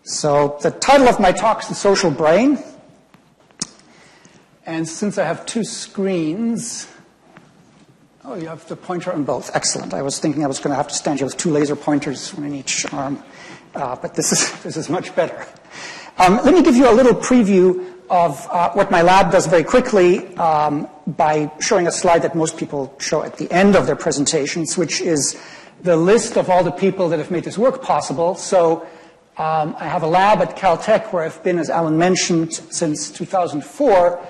So the title of my talk is The Social Brain. And since I have two screens, oh, you have the pointer on both. Excellent. I was thinking I was going to have to stand here with two laser pointers, one in each arm. But this is much better. Let me give you a little preview of what my lab does very quickly by showing a slide that most people show at the end of their presentations, which is the list of all the people that have made this work possible. So I have a lab at Caltech where I've been, as Alan mentioned, since 2004.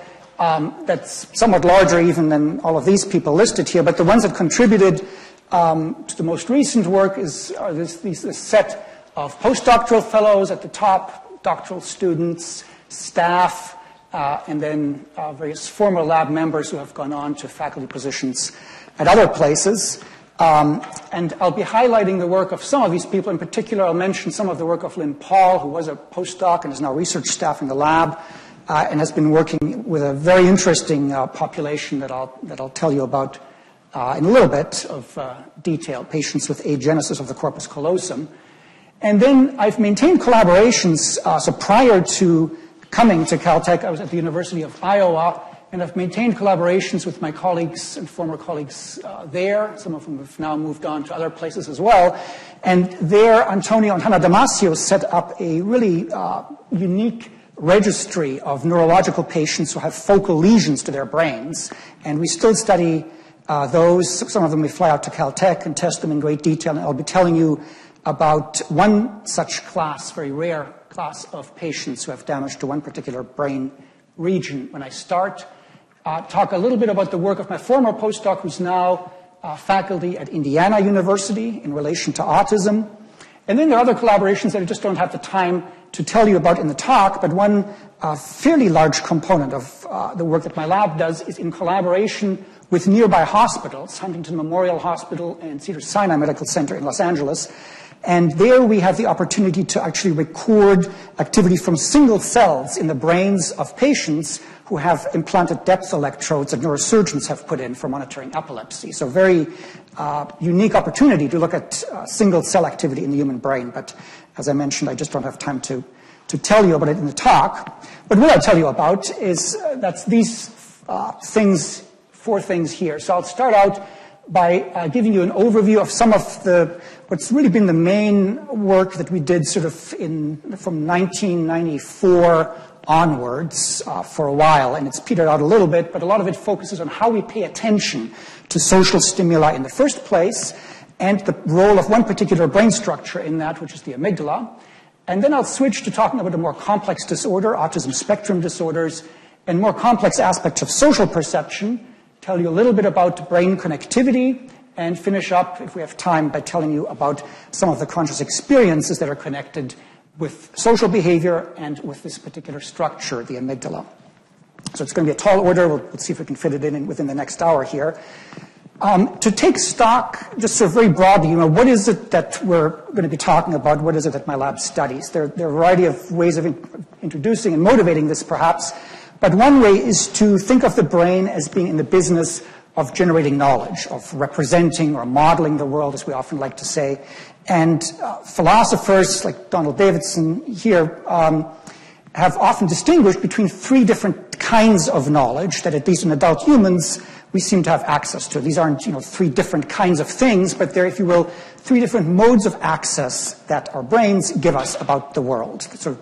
That's somewhat larger even than all of these people listed here, but the ones that contributed to the most recent work are this set of postdoctoral fellows at the top, doctoral students, staff, and then various former lab members who have gone on to faculty positions at other places. And I'll be highlighting the work of some of these people. In particular, I'll mention some of the work of Lynn Paul, who was a postdoc and is now research staff in the lab, and has been working with a very interesting population that I'll tell you about in a little bit of detail, patients with agenesis of the corpus callosum. And then I've maintained collaborations. So prior to coming to Caltech, I was at the University of Iowa, and I've maintained collaborations with my colleagues and former colleagues there. Some of them have now moved on to other places as well. And there, Antonio and Hannah Damasio set up a really unique registry of neurological patients who have focal lesions to their brains. And we still study those. Some of them we fly out to Caltech and test them in great detail. And I'll be telling you about one such class, very rare class of patients who have damage to one particular brain region. When I start, talk a little bit about the work of my former postdoc, who's now faculty at Indiana University in relation to autism. And then there are other collaborations that I just don't have the time to tell you about in the talk, but one fairly large component of the work that my lab does is in collaboration with nearby hospitals, Huntington Memorial Hospital and Cedars-Sinai Medical Center in Los Angeles. And there we have the opportunity to actually record activity from single cells in the brains of patients who have implanted depth electrodes that neurosurgeons have put in for monitoring epilepsy. So very unique opportunity to look at single cell activity in the human brain. But as I mentioned, I just don't have time to tell you about it in the talk. But what I'll tell you about is that's these four things here. So I'll start out by giving you an overview of some of what's really been the main work that we did sort of from 1994 onwards for a while, and it's petered out a little bit, but a lot of it focuses on how we pay attention to social stimuli in the first place and the role of one particular brain structure in that, which is the amygdala. And then I'll switch to talking about a more complex disorder, autism spectrum disorders, and more complex aspects of social perception, tell you a little bit about brain connectivity, and finish up, if we have time, by telling you about some of the conscious experiences that are connected with social behavior and with this particular structure, the amygdala. So it's going to be a tall order. We'll see if we can fit it in within the next hour here. To take stock, just sort of very broadly, what is it that we're going to be talking about? What is it that my lab studies? There are a variety of ways of introducing and motivating this, perhaps. But one way is to think of the brain as being in the business of generating knowledge, of representing or modeling the world, as we often like to say. And philosophers like Donald Davidson here have often distinguished between three different kinds of knowledge that, at least in adult humans, we seem to have access to. These aren't, three different kinds of things, but they're, if you will, three different modes of access that our brains give us about the world. So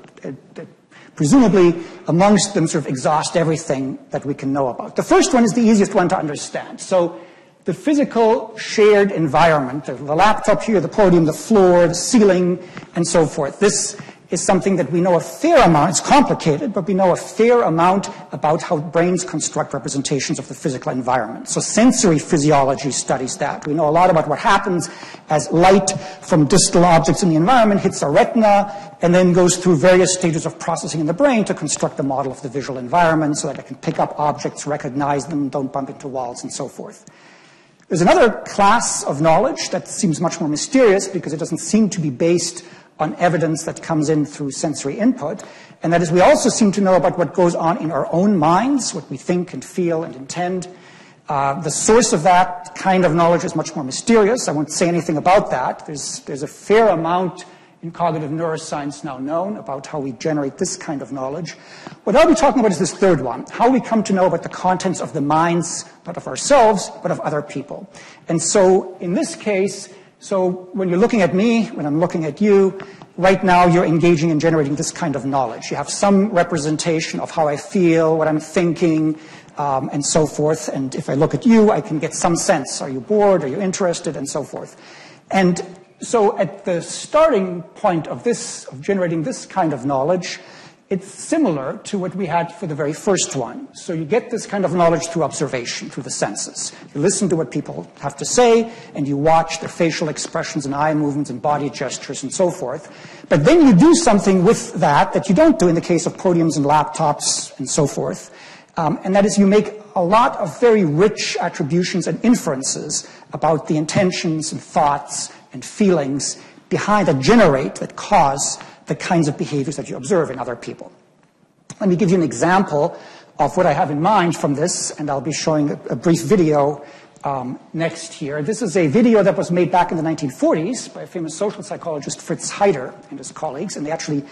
presumably, amongst them, sort of exhaust everything that we can know about. The first one is the easiest one to understand. So the physical shared environment, the laptop here, the podium, the floor, the ceiling, and so forth. This is something that we know a fair amount. It's complicated, but we know a fair amount about how brains construct representations of the physical environment. So sensory physiology studies that. We know a lot about what happens as light from distal objects in the environment hits our retina and then goes through various stages of processing in the brain to construct the model of the visual environment so that I can pick up objects, recognize them, don't bump into walls, and so forth. There's another class of knowledge that seems much more mysterious because it doesn't seem to be based on evidence that comes in through sensory input, and that is we also seem to know about what goes on in our own minds, what we think and feel and intend. The source of that kind of knowledge is much more mysterious. I won't say anything about that. There's a fair amount in cognitive neuroscience now known about how we generate this kind of knowledge. What I'll be talking about is this third one, how we come to know about the contents of the minds, not of ourselves, but of other people. And so in this case, so when you're looking at me, when I'm looking at you, right now you're engaging in generating this kind of knowledge. You have some representation of how I feel, what I'm thinking, and so forth. And if I look at you, I can get some sense. Are you bored? Are you interested? And so forth. And so at the starting point of this, of generating this kind of knowledge, it's similar to what we had for the very first one. So you get this kind of knowledge through observation, through the senses. You listen to what people have to say, and you watch their facial expressions and eye movements and body gestures and so forth. But then you do something with that you don't do in the case of podiums and laptops and so forth. And that is you make a lot of very rich attributions and inferences about the intentions and thoughts and feelings behind that generate, that cause the kinds of behaviors that you observe in other people. Let me give you an example of what I have in mind from this, and I'll be showing a brief video next here. This is a video that was made back in the 1940s by a famous social psychologist, Fritz Heider, and his colleagues, and they actually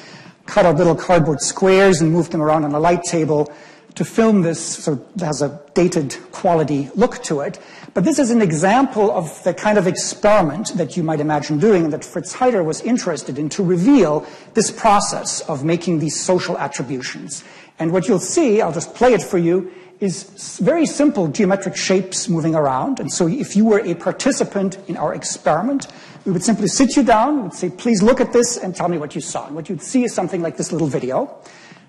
cut out little cardboard squares and moved them around on a light table to film this, so it has a dated quality look to it. But this is an example of the kind of experiment that you might imagine doing and that Fritz Heider was interested in to reveal this process of making these social attributions. And what you'll see, I'll just play it for you, is very simple geometric shapes moving around. And so if you were a participant in our experiment, we would simply sit you down, we would say, please look at this and tell me what you saw. And what you'd see is something like this little video.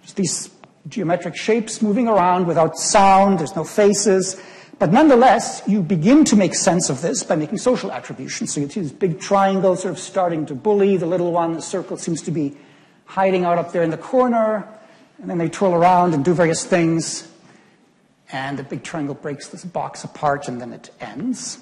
Just these geometric shapes moving around without sound, there's no faces. But nonetheless, you begin to make sense of this by making social attributions. So you see this big triangle sort of starting to bully the little one. The circle seems to be hiding out up there in the corner. And then they twirl around and do various things. And the big triangle breaks this box apart, and then it ends.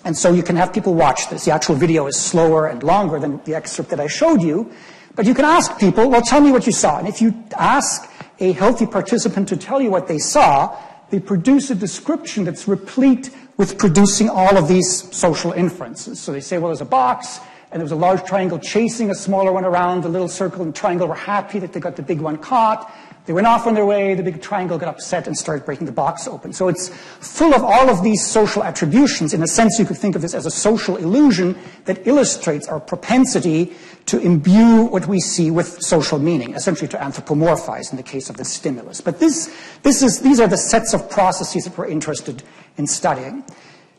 And so you can have people watch this. The actual video is slower and longer than the excerpt that I showed you. But you can ask people, well, tell me what you saw. And if you ask a healthy participant to tell you what they saw, they produce a description that's replete with producing all of these social inferences. So they say, well, there's a box, and there was a large triangle chasing a smaller one around. The little circle and triangle were happy that they got the big one caught. They went off on their way. The big triangle got upset and started breaking the box open. So it's full of all of these social attributions. In a sense, you could think of this as a social illusion that illustrates our propensity to imbue what we see with social meaning, essentially to anthropomorphize in the case of the stimulus. But these are the sets of processes that we're interested in studying.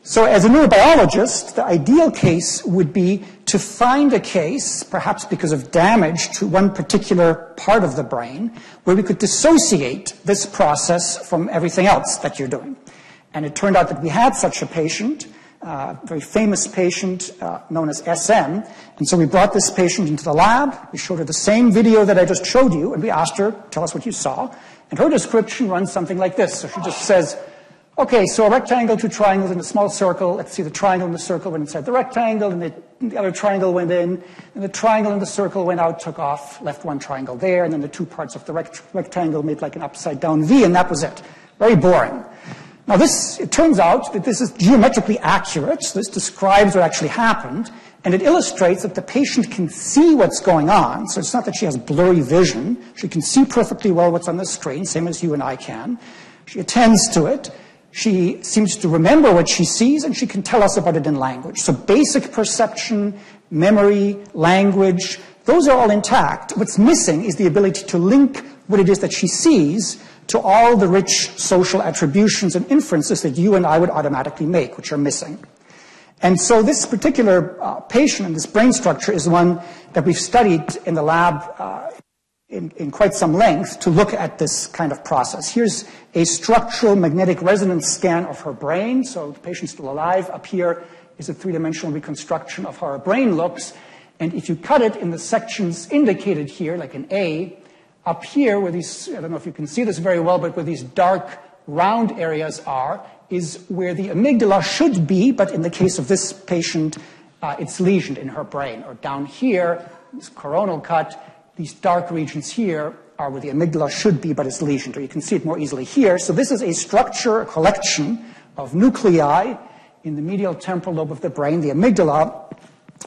So as a neurobiologist, the ideal case would be to find a case, perhaps because of damage to one particular part of the brain, where we could dissociate this process from everything else that you're doing. And it turned out that we had such a patient, a very famous patient known as SM. And so we brought this patient into the lab. We showed her the same video that I just showed you, and we asked her, tell us what you saw. And her description runs something like this. So she just says, okay, so a rectangle, two triangles, and a small circle. Let's see, the triangle and the circle went inside the rectangle, and the other triangle went in, and the triangle and the circle went out, took off, left one triangle there, and then the two parts of the rectangle made like an upside-down V, and that was it. Very boring. Now it turns out that this is geometrically accurate. So this describes what actually happened, and it illustrates that the patient can see what's going on. So it's not that she has blurry vision. She can see perfectly well what's on the screen, same as you and I can. She attends to it. She seems to remember what she sees, and she can tell us about it in language. So basic perception, memory, language, those are all intact. What's missing is the ability to link what it is that she sees to all the rich social attributions and inferences that you and I would automatically make, which are missing. And so this particular patient and this brain structure is one that we've studied in the lab in quite some length to look at this kind of process. Here's a structural magnetic resonance scan of her brain. So the patient's still alive. Up here is a three-dimensional reconstruction of how her brain looks. And if you cut it in the sections indicated here, like an A, up here where these, I don't know if you can see this very well, but where these dark round areas are, is where the amygdala should be, but in the case of this patient, it's lesioned in her brain. Or down here, this coronal cut, these dark regions here are where the amygdala should be, but it's lesioned, or you can see it more easily here. So this is a structure, a collection of nuclei in the medial temporal lobe of the brain, the amygdala,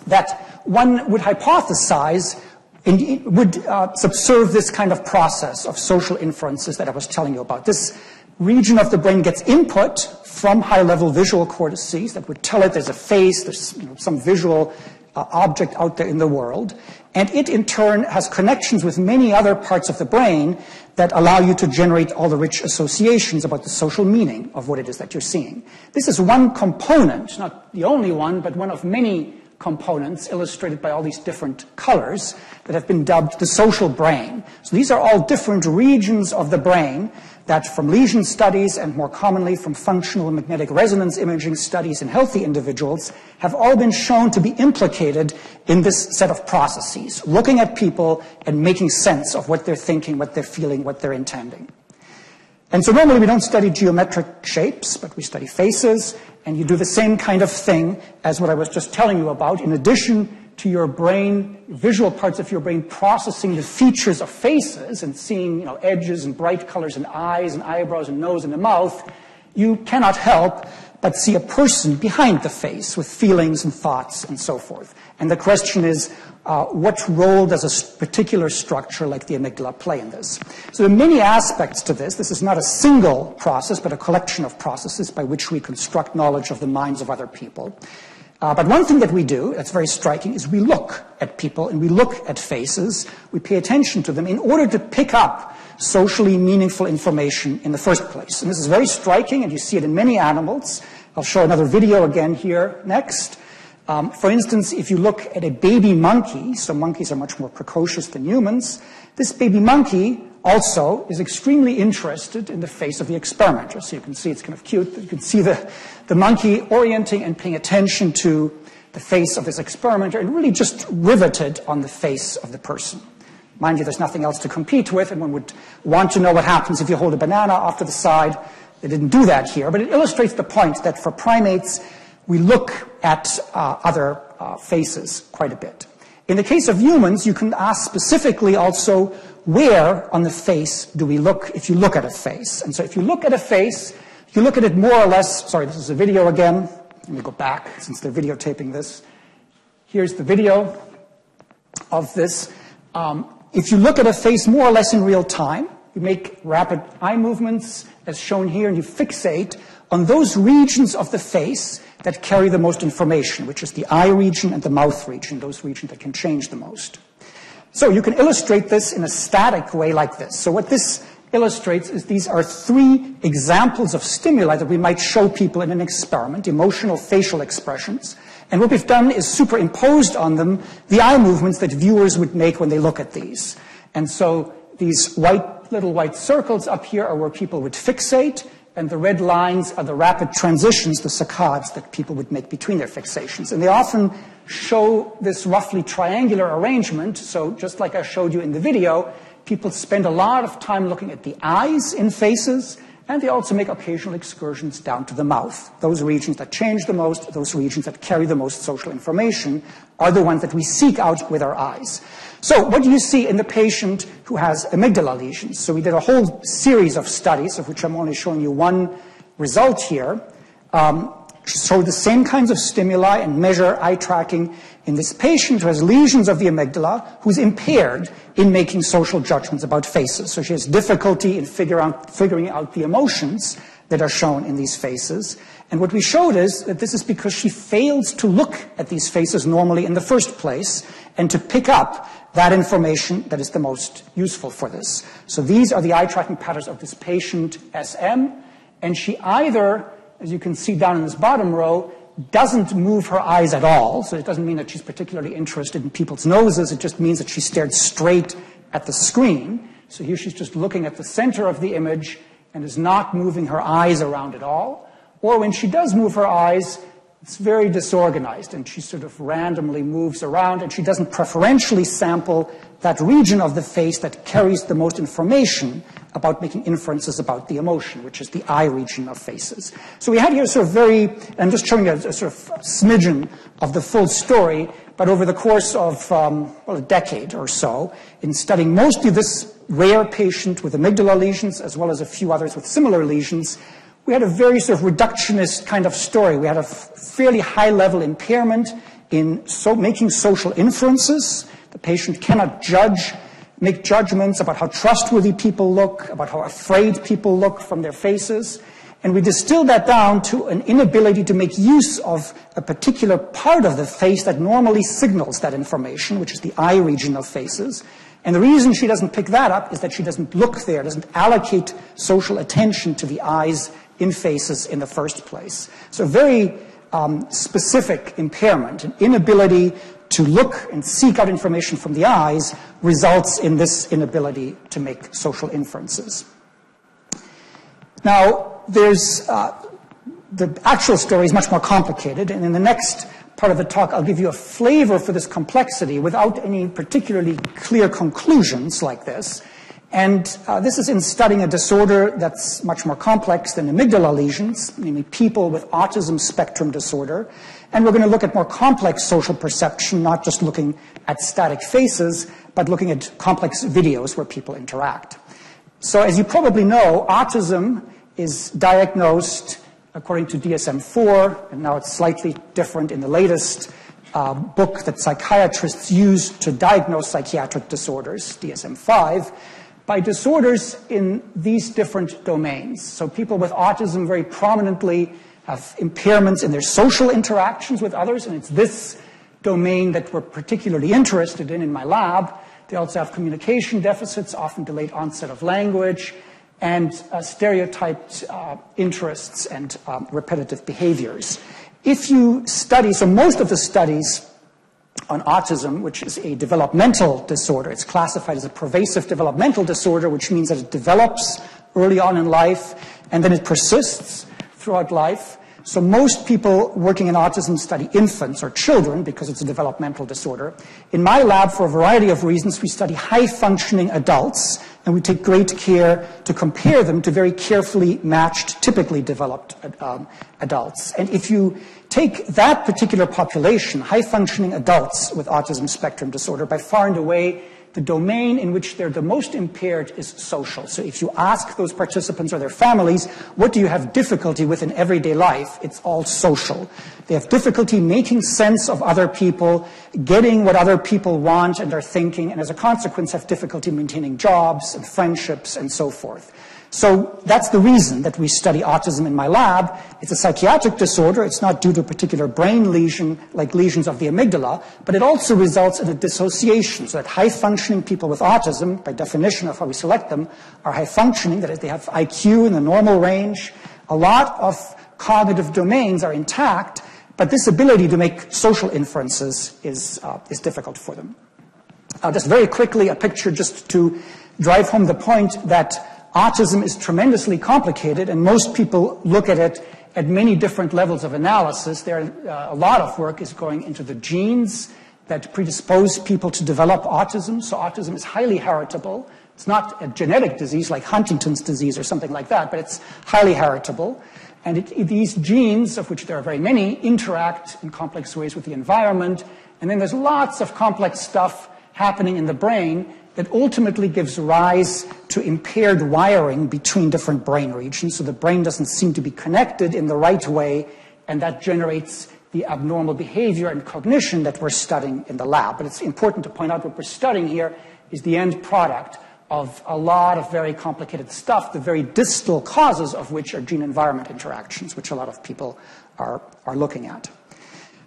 that one would hypothesize would subserve this kind of process of social inferences that I was telling you about. This region of the brain gets input from high-level visual cortices that would tell it there's a face, there's some visual object out there in the world, and it in turn has connections with many other parts of the brain that allow you to generate all the rich associations about the social meaning of what it is that you're seeing. This is one component, not the only one, but one of many components illustrated by all these different colors that have been dubbed the social brain. So these are all different regions of the brain that from lesion studies and more commonly from functional magnetic resonance imaging studies in healthy individuals have all been shown to be implicated in this set of processes, looking at people and making sense of what they're thinking, what they're feeling, what they're intending. And so normally we don't study geometric shapes, but we study faces, and you do the same kind of thing as what I was just telling you about. In addition to your brain, visual parts of your brain processing the features of faces and seeing edges and bright colors and eyes and eyebrows and nose and a mouth, you cannot help but see a person behind the face with feelings and thoughts and so forth. And the question is, what role does a particular structure like the amygdala play in this? So there are many aspects to this. This is not a single process, but a collection of processes by which we construct knowledge of the minds of other people. But one thing that we do that's very striking is we look at people and we look at faces. We pay attention to them in order to pick up socially meaningful information in the first place. And this is very striking, and you see it in many animals. I'll show another video again here next. For instance, if you look at a baby monkey, so monkeys are much more precocious than humans, this baby monkey also is extremely interested in the face of the experimenter. So you can see it's kind of cute. You can see the monkey orienting and paying attention to the face of this experimenter and really just riveted on the face of the person. Mind you, there's nothing else to compete with, and one would want to know what happens if you hold a banana off to the side. They didn't do that here, but it illustrates the point that for primates, we look at other faces quite a bit. In the case of humans, you can ask specifically also where on the face do we look if you look at a face. And so if you look at a face, you look at it more or less, sorry, this is a video again. Let me go back since they're videotaping this. Here's the video of this. If you look at a face more or less in real time, you make rapid eye movements as shown here, and you fixate on those regions of the face that carry the most information, which is the eye region and the mouth region, those regions that can change the most. So you can illustrate this in a static way like this. So what this illustrates is these are three examples of stimuli that we might show people in an experiment, emotional facial expressions. And what we've done is superimposed on them the eye movements that viewers would make when they look at these. And so these little white circles up here are where people would fixate, and the red lines are the rapid transitions, the saccades that people would make between their fixations. And they often show this roughly triangular arrangement. So just like I showed you in the video, people spend a lot of time looking at the eyes in faces, and they also make occasional excursions down to the mouth. Those regions that change the most, those regions that carry the most social information, are the ones that we seek out with our eyes. So what do you see in the patient who has amygdala lesions? So we did a whole series of studies, of which I'm only showing you one result here, show the same kinds of stimuli and measure eye tracking in this patient who has lesions of the amygdala, who's impaired in making social judgments about faces. So she has difficulty in figuring out the emotions that are shown in these faces. And what we showed is that this is because she fails to look at these faces normally in the first place and to pick up that information that is the most useful for this. So these are the eye tracking patterns of this patient, SM, and she either, as you can see down in this bottom row, doesn't move her eyes at all. So it doesn't mean that she's particularly interested in people's noses. It just means that she stared straight at the screen. So here she's just looking at the center of the image and is not moving her eyes around at all. Or when she does move her eyes, it's very disorganized, and she sort of randomly moves around, and she doesn't preferentially sample that region of the face that carries the most information about making inferences about the emotion, which is the eye region of faces. So we had here sort of I'm just showing you a sort of smidgen of the full story, but over the course of, a decade or so, in studying mostly this rare patient with amygdala lesions, as well as a few others with similar lesions, we had a very sort of reductionist kind of story. We had a fairly high-level impairment in making social inferences. The patient cannot make judgments about how trustworthy people look, about how afraid people look from their faces. And we distill that down to an inability to make use of a particular part of the face that normally signals that information, which is the eye region of faces. And the reason she doesn't pick that up is that she doesn't look there, doesn't allocate social attention to the eyes in faces in the first place. So a very specific impairment, an inability to look and seek out information from the eyes results in this inability to make social inferences. Now, the actual story is much more complicated, and in the next part of the talk, I'll give you a flavor for this complexity without any particularly clear conclusions like this. And this is in studying a disorder that's much more complex than amygdala lesions, namely people with autism spectrum disorder. And we're going to look at more complex social perception, not just looking at static faces, but looking at complex videos where people interact. So as you probably know, autism is diagnosed according to DSM-4, and now it's slightly different in the latest book that psychiatrists use to diagnose psychiatric disorders, DSM-5, by disorders in these different domains. So people with autism very prominently have impairments in their social interactions with others, and it's this domain that we're particularly interested in my lab. They also have communication deficits, often delayed onset of language, and stereotyped interests and repetitive behaviors. If you study, so most of the studies on autism, which is a developmental disorder, it's classified as a pervasive developmental disorder, which means that it develops early on in life and then it persists throughout life. So most people working in autism study infants or children because it's a developmental disorder. In my lab, for a variety of reasons, we study high-functioning adults, and we take great care to compare them to very carefully matched, typically developed adults. And if you take that particular population, high-functioning adults with autism spectrum disorder, by far and away, the domain in which they're the most impaired is social. So if you ask those participants or their families, what do you have difficulty with in everyday life? It's all social. They have difficulty making sense of other people, getting what other people want and are thinking, and as a consequence have difficulty maintaining jobs and friendships and so forth. So that's the reason that we study autism in my lab. It's a psychiatric disorder. It's not due to a particular brain lesion, like lesions of the amygdala, but it also results in a dissociation, so that high-functioning people with autism, by definition of how we select them, are high-functioning, that is, they have IQ in the normal range. A lot of cognitive domains are intact, but this ability to make social inferences is difficult for them. Just very quickly, a picture just to drive home the point that autism is tremendously complicated, and most people look at it at many different levels of analysis. A lot of work is going into the genes that predispose people to develop autism. So autism is highly heritable. It's not a genetic disease like Huntington's disease or something like that, but it's highly heritable. And these genes, of which there are very many, interact in complex ways with the environment. And then there's lots of complex stuff happening in the brain that ultimately gives rise to impaired wiring between different brain regions. So the brain doesn't seem to be connected in the right way, and that generates the abnormal behavior and cognition that we're studying in the lab. But it's important to point out what we're studying here is the end product of a lot of very complicated stuff, the very distal causes of which are gene-environment interactions, which a lot of people are looking at.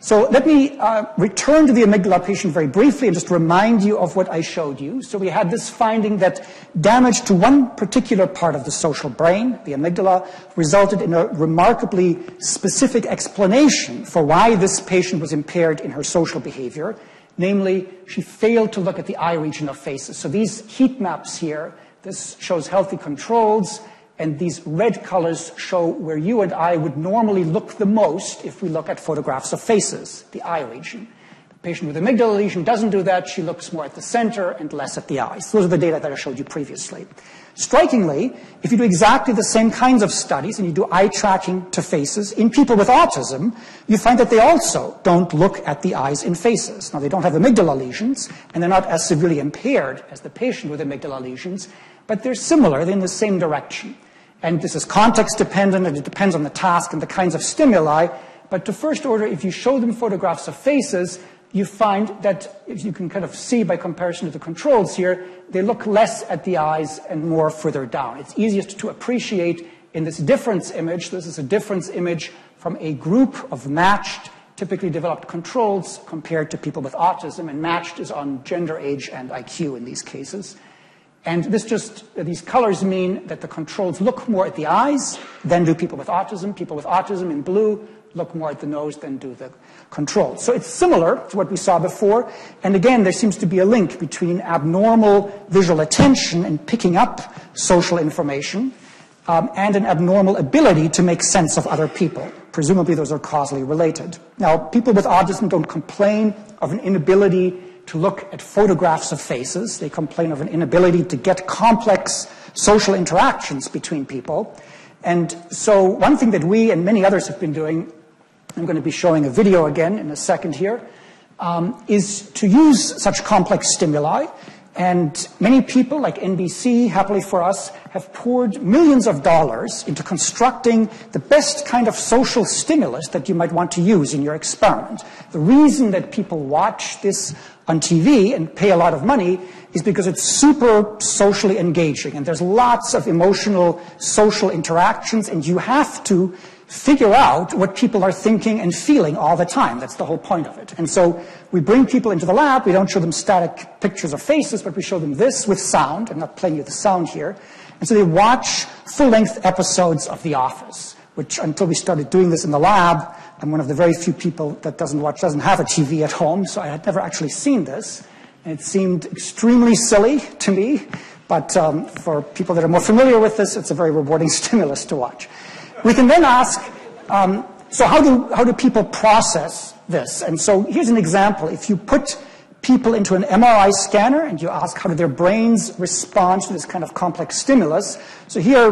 So let me return to the amygdala patient very briefly and just remind you of what I showed you. So we had this finding that damage to one particular part of the social brain, the amygdala, resulted in a remarkably specific explanation for why this patient was impaired in her social behavior. Namely, she failed to look at the eye region of faces. So these heat maps here, this shows healthy controls, and these red colors show where you and I would normally look the most if we look at photographs of faces, the eye region. The patient with amygdala lesion doesn't do that. She looks more at the center and less at the eyes. Those are the data that I showed you previously. Strikingly, if you do exactly the same kinds of studies and you do eye tracking to faces in people with autism, you find that they also don't look at the eyes in faces. Now, they don't have amygdala lesions, and they're not as severely impaired as the patient with amygdala lesions, but they're similar. They're in the same direction. And this is context dependent, and it depends on the task and the kinds of stimuli. But to first order, if you show them photographs of faces, you find that, if you can kind of see by comparison to the controls here, they look less at the eyes and more further down. It's easiest to appreciate in this difference image. This is a difference image from a group of matched, typically developed controls compared to people with autism, and matched is on gender, age, and IQ in these cases. And these colors mean that the controls look more at the eyes than do people with autism. People with autism in blue look more at the nose than do the controls. So it's similar to what we saw before. And again, there seems to be a link between abnormal visual attention and picking up social information and an abnormal ability to make sense of other people. Presumably those are causally related. Now, people with autism don't complain of an inability to look at photographs of faces. They complain of an inability to get complex social interactions between people. And so one thing that we and many others have been doing, I'm going to be showing a video again in a second here, is to use such complex stimuli. And many people, like NBC, happily for us, have poured millions of dollars into constructing the best kind of social stimulus that you might want to use in your experiment. The reason that people watch this on TV and pay a lot of money is because it's super socially engaging, and there's lots of emotional social interactions, and you have to figure out what people are thinking and feeling all the time. That's the whole point of it. And so we bring people into the lab. We don't show them static pictures of faces, but we show them this with sound. I'm not playing you the sound here. And so they watch full-length episodes of The Office, which until we started doing this in the lab, I'm one of the very few people that doesn't have a TV at home, so I had never actually seen this. And it seemed extremely silly to me, but for people that are more familiar with this, it's a very rewarding stimulus to watch. We can then ask, so how do people process this? And so here's an example. If you put people into an MRI scanner and you ask how do their brains respond to this kind of complex stimulus, so here,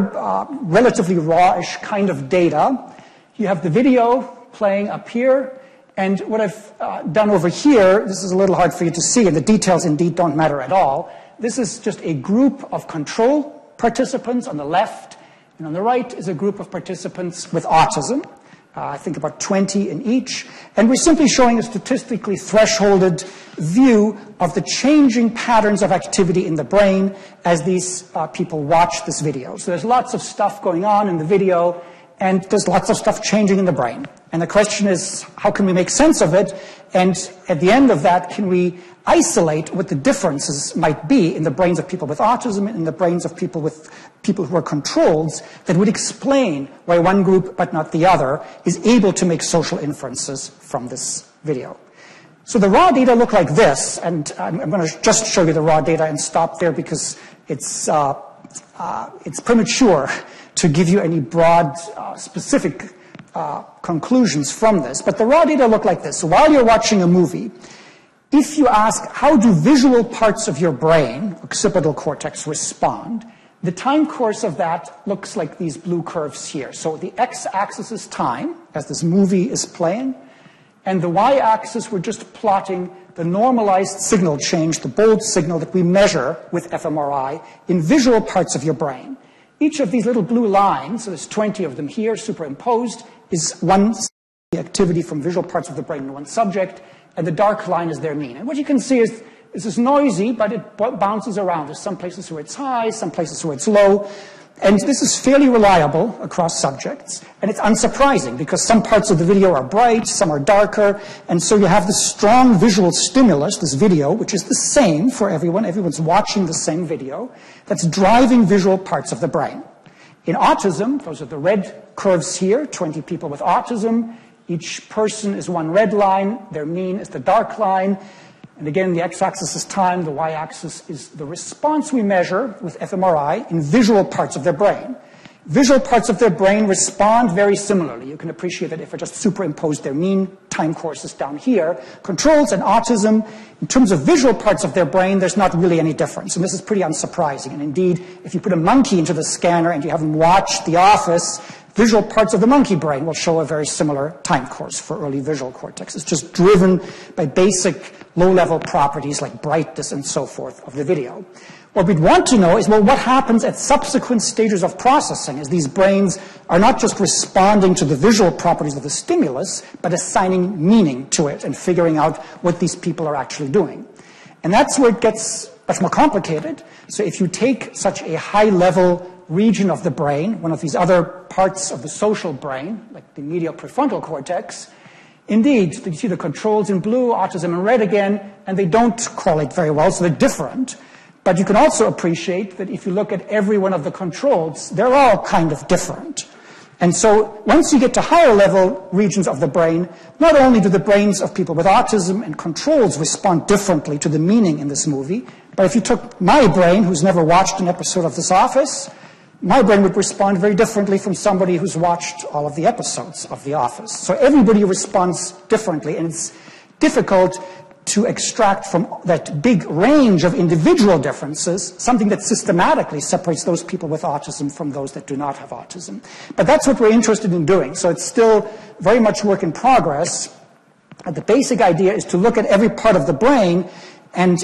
relatively raw-ish kind of data. You have the video playing up here, and what I've done over here, this is a little hard for you to see, and the details indeed don't matter at all. This is just a group of control participants on the left, and on the right is a group of participants with autism, I think about 20 in each. And we're simply showing a statistically thresholded view of the changing patterns of activity in the brain as these people watch this video. So there's lots of stuff going on in the video, and there's lots of stuff changing in the brain. And the question is, how can we make sense of it? And at the end of that, can we isolate what the differences might be in the brains of people with autism and in the brains of people who are controls that would explain why one group but not the other is able to make social inferences from this video. So the raw data look like this, and I'm going to just show you the raw data and stop there because it's premature to give you any broad, specific conclusions from this. But the raw data look like this. So while you're watching a movie, if you ask how do visual parts of your brain, occipital cortex, respond, the time course of that looks like these blue curves here. So the x-axis is time, as this movie is playing, and the y-axis, we're just plotting the normalized signal change, the bold signal that we measure with fMRI in visual parts of your brain. Each of these little blue lines, so there's 20 of them here superimposed, is one activity from visual parts of the brain in one subject, and the dark line is their mean. And what you can see is this is noisy, but it bounces around. There's some places where it's high, some places where it's low. And this is fairly reliable across subjects. And it's unsurprising because some parts of the video are bright, some are darker. And so you have this strong visual stimulus, this video, which is the same for everyone. Everyone's watching the same video. That's driving visual parts of the brain. In autism, those are the red curves here, 20 people with autism. Each person is one red line. Their mean is the dark line. And again, the x-axis is time. The y-axis is the response we measure with fMRI in visual parts of their brain. Visual parts of their brain respond very similarly. You can appreciate that if I just superimpose their mean time courses down here. Controls and autism, in terms of visual parts of their brain, there's not really any difference. And this is pretty unsurprising. And indeed, if you put a monkey into the scanner and you have them watch The Office, Visual parts of the monkey brain will show a very similar time course for early visual cortex. It's just driven by basic low-level properties like brightness and so forth of the video. What we'd want to know is, well, what happens at subsequent stages of processing as these brains are not just responding to the visual properties of the stimulus, but assigning meaning to it and figuring out what these people are actually doing. And that's where it gets much more complicated. So if you take such a high-level region of the brain, one of these other parts of the social brain, like the medial prefrontal cortex, indeed, you see the controls in blue, autism in red again, and they don't correlate very well, so they're different. But you can also appreciate that if you look at every one of the controls, they're all kind of different. And so once you get to higher level regions of the brain, not only do the brains of people with autism and controls respond differently to the meaning in this movie, but if you took my brain, who's never watched an episode of This Office, my brain would respond very differently from somebody who's watched all of the episodes of The Office. So everybody responds differently, and it's difficult to extract from that big range of individual differences something that systematically separates those people with autism from those that do not have autism. But that's what we're interested in doing. So it's still very much work in progress. The basic idea is to look at every part of the brain, and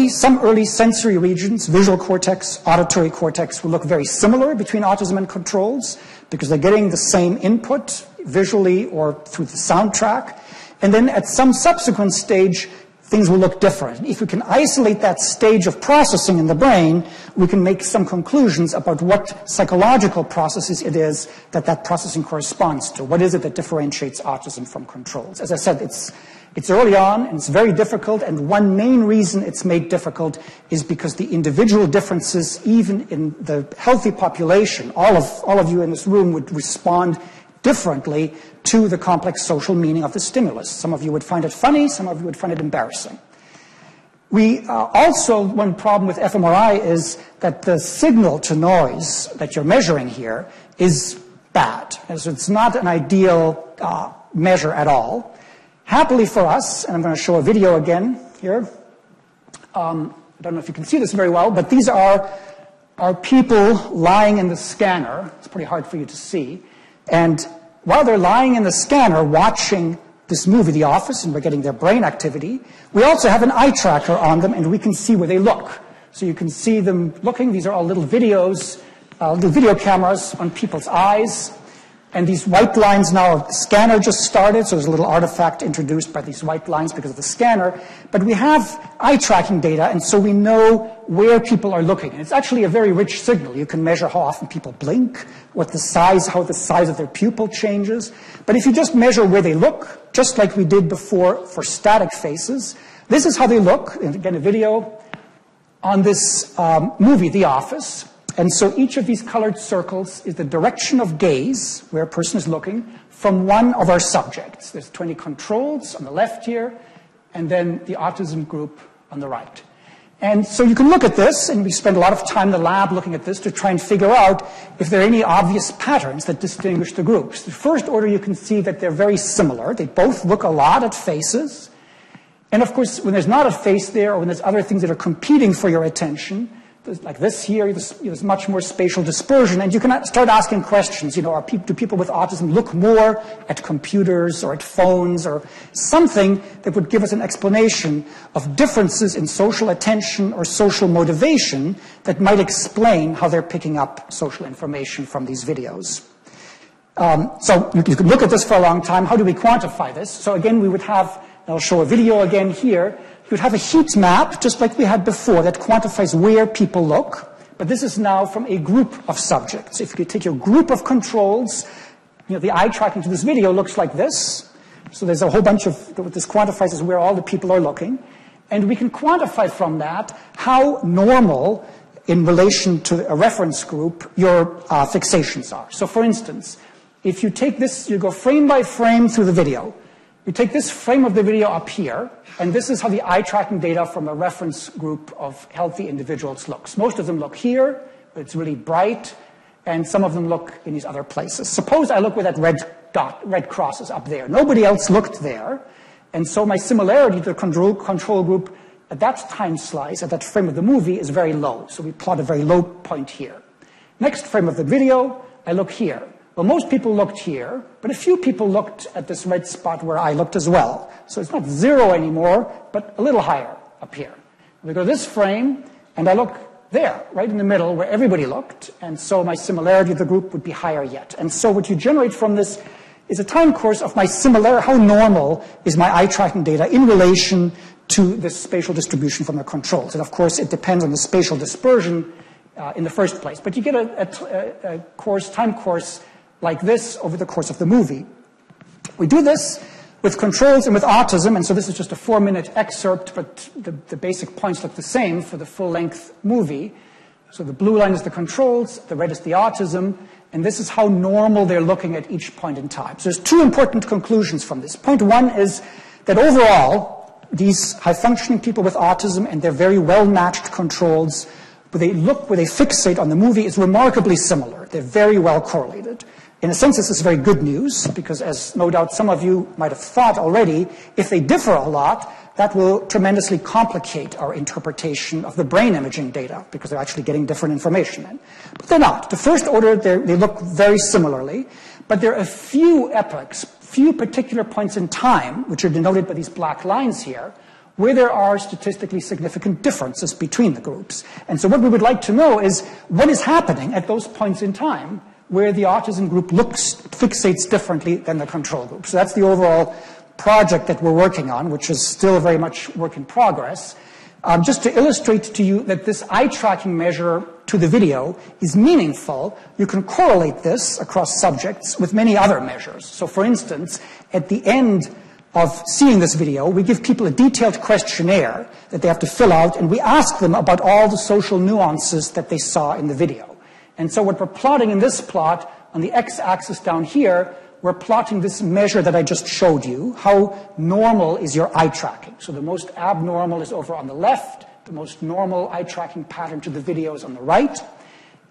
some early sensory regions, visual cortex, auditory cortex, will look very similar between autism and controls because they're getting the same input visually or through the soundtrack. And then at some subsequent stage, things will look different. If we can isolate that stage of processing in the brain, we can make some conclusions about what psychological processes it is that that processing corresponds to. What is it that differentiates autism from controls? As I said, it's early on, and it's very difficult, and one main reason it's made difficult is because the individual differences, even in the healthy population, all of you in this room would respond differently to the complex social meaning of the stimulus. Some of you would find it funny, some of you would find it embarrassing. One problem with fMRI is that the signal to noise that you're measuring here is bad. And so it's not an ideal measure at all. Happily for us, and I'm going to show a video again here. I don't know if you can see this very well, but these are people lying in the scanner. It's pretty hard for you to see. And while they're lying in the scanner watching this movie, The Office, and we're getting their brain activity, we also have an eye tracker on them, and we can see where they look. So you can see them looking. These are all little videos, little video cameras on people's eyes. And these white lines now, the scanner just started, so there's a little artifact introduced by these white lines because of the scanner. But we have eye tracking data, and so we know where people are looking. And it's actually a very rich signal. You can measure how often people blink, how the size of their pupil changes. But if you just measure where they look, just like we did before for static faces, this is how they look. And again, a video on this movie, The Office. And so each of these colored circles is the direction of gaze, where a person is looking, from one of our subjects. There's 20 controls on the left here, and then the autism group on the right. And so you can look at this, and we spend a lot of time in the lab looking at this to try and figure out if there are any obvious patterns that distinguish the groups. The first order, you can see that they're very similar. They both look a lot at faces. And of course, when there's not a face there, or when there's other things that are competing for your attention, like this here, there's much more spatial dispersion, and you can start asking questions. Do people with autism look more at computers or at phones or something that would give us an explanation of differences in social attention or social motivation that might explain how they're picking up social information from these videos? So you could look at this for a long time. How do we quantify this? So again, I'll show a video again here. You would have a heat map, just like we had before, that quantifies where people look. But this is now from a group of subjects. If you take your group of controls, the eye tracking to this video looks like this. So there's a whole bunch of, what this quantifies is where all the people are looking. And we can quantify from that how normal, in relation to a reference group, your fixations are. So for instance, if you take this, you go frame by frame through the video. You take this frame of the video up here, and this is how the eye tracking data from a reference group of healthy individuals looks. Most of them look here, but it's really bright, and some of them look in these other places. Suppose I look where that red cross is up there. Nobody else looked there, and so my similarity to the control group at that time slice, at that frame of the movie, is very low. So we plot a very low point here. Next frame of the video, I look here. Well, most people looked here, but a few people looked at this red spot where I looked as well. So it's not 0 anymore, but a little higher up here. We go to this frame, and I look there, right in the middle, where everybody looked, and so my similarity of the group would be higher yet. And so what you generate from this is a time course of my similarity, how normal is my eye tracking data in relation to this spatial distribution from the controls. And of course, it depends on the spatial dispersion in the first place. But you get a time course like this over the course of the movie. We do this with controls and with autism, and so this is just a 4-minute excerpt, but the basic points look the same for the full-length movie. So the blue line is the controls, the red is the autism, and this is how normal they're looking at each point in time. So there's 2 important conclusions from this. Point 1 is that overall, these high-functioning people with autism and their very well-matched controls, where they fixate on the movie, is remarkably similar. They're very well correlated. In a sense, this is very good news, because as no doubt some of you might have thought already, if they differ a lot, that will tremendously complicate our interpretation of the brain imaging data, because they're actually getting different information in. But they're not. The first order, they look very similarly, but there are a few epochs, few particular points in time, which are denoted by these black lines here, where there are statistically significant differences between the groups. And so what we would like to know is what is happening at those points in time where the autism group fixates differently than the control group. So that's the overall project that we're working on, which is still very much work in progress. Just to illustrate to you that this eye tracking measure to the video is meaningful, you can correlate this across subjects with many other measures. So for instance, at the end of seeing this video, we give people a detailed questionnaire that they have to fill out, and we ask them about all the social nuances that they saw in the video. And so what we're plotting in this plot, on the x-axis down here, we're plotting this measure that I just showed you. How normal is your eye tracking? So the most abnormal is over on the left. The most normal eye tracking pattern to the video is on the right.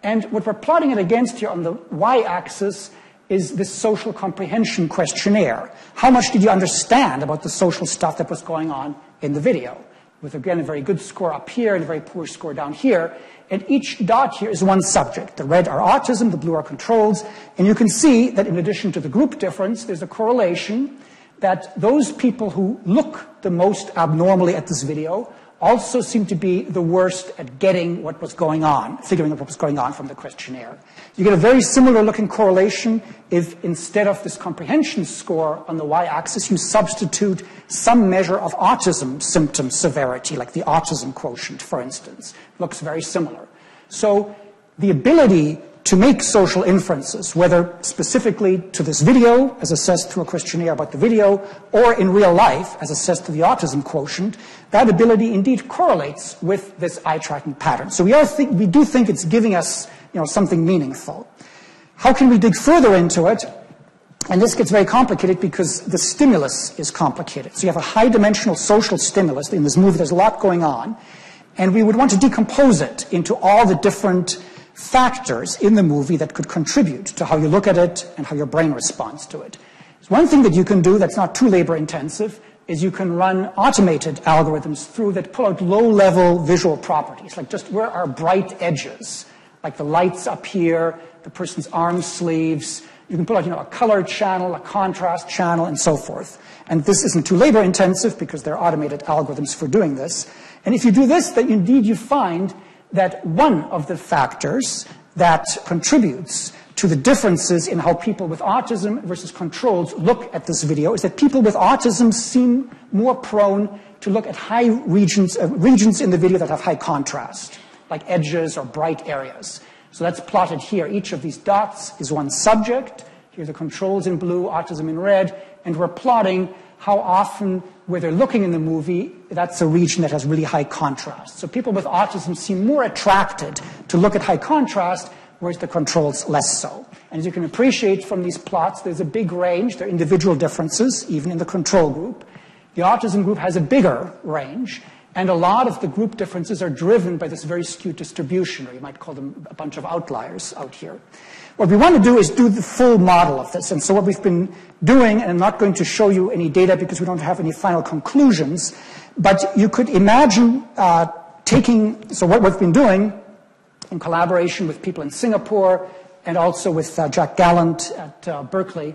And what we're plotting it against here on the y-axis is this social comprehension questionnaire. How much did you understand about the social stuff that was going on in the video? With, again, a very good score up here and a very poor score down here. And each dot here is one subject. The red are autism, the blue are controls. And you can see that in addition to the group difference, there's a correlation that those people who look the most abnormally at this video also seem to be the worst at getting what was going on, figuring out what was going on from the questionnaire. You get a very similar looking correlation if instead of this comprehension score on the y-axis, you substitute some measure of autism symptom severity, like the autism quotient, for instance. Looks very similar. So the ability to make social inferences, whether specifically to this video, as assessed through a questionnaire about the video, or in real life, as assessed to the autism quotient, that ability indeed correlates with this eye tracking pattern. So we do think it's giving us, something meaningful. How can we dig further into it? And this gets very complicated because the stimulus is complicated. So you have a high-dimensional social stimulus. In this movie, there's a lot going on. And we would want to decompose it into all the different factors in the movie that could contribute to how you look at it and how your brain responds to it. So one thing that you can do that's not too labor-intensive is you can run automated algorithms through that pull out low-level visual properties, like just where are bright edges, like the lights up here, the person's arm sleeves. You can pull out, a color channel, a contrast channel, and so forth. And this isn't too labor-intensive because there are automated algorithms for doing this. And if you do this, then indeed you find that one of the factors that contributes to the differences in how people with autism versus controls look at this video is that people with autism seem more prone to look at high regions in the video that have high contrast, like edges or bright areas. So that's plotted here. Each of these dots is one subject. Here are the controls in blue, autism in red, and we're plotting how often, where they're looking in the movie, that's a region that has really high contrast. So people with autism seem more attracted to look at high contrast, whereas the controls less so. And as you can appreciate from these plots, there's a big range. There are individual differences, even in the control group. The autism group has a bigger range, and a lot of the group differences are driven by this very skewed distribution, or you might call them a bunch of outliers out here. What we want to do is do the full model of this. And so what we've been doing, and I'm not going to show you any data because we don't have any final conclusions, but you could imagine so what we've been doing in collaboration with people in Singapore, and also with Jack Gallant at Berkeley,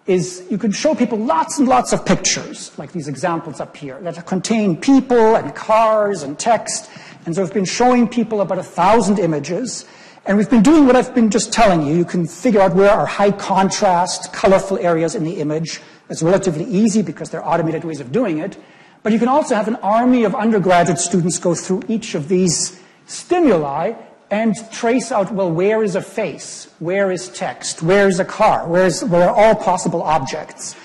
is you can show people lots and lots of pictures, like these examples up here, that contain people and cars and text. And so we've been showing people about 1,000 images. And we've been doing what I've been just telling you. You can figure out where are high contrast, colorful areas in the image. It's relatively easy because there are automated ways of doing it. But you can also have an army of undergraduate students go through each of these stimuli and trace out, well, where is a face? Where is text? Where is a car? Where are all possible objects?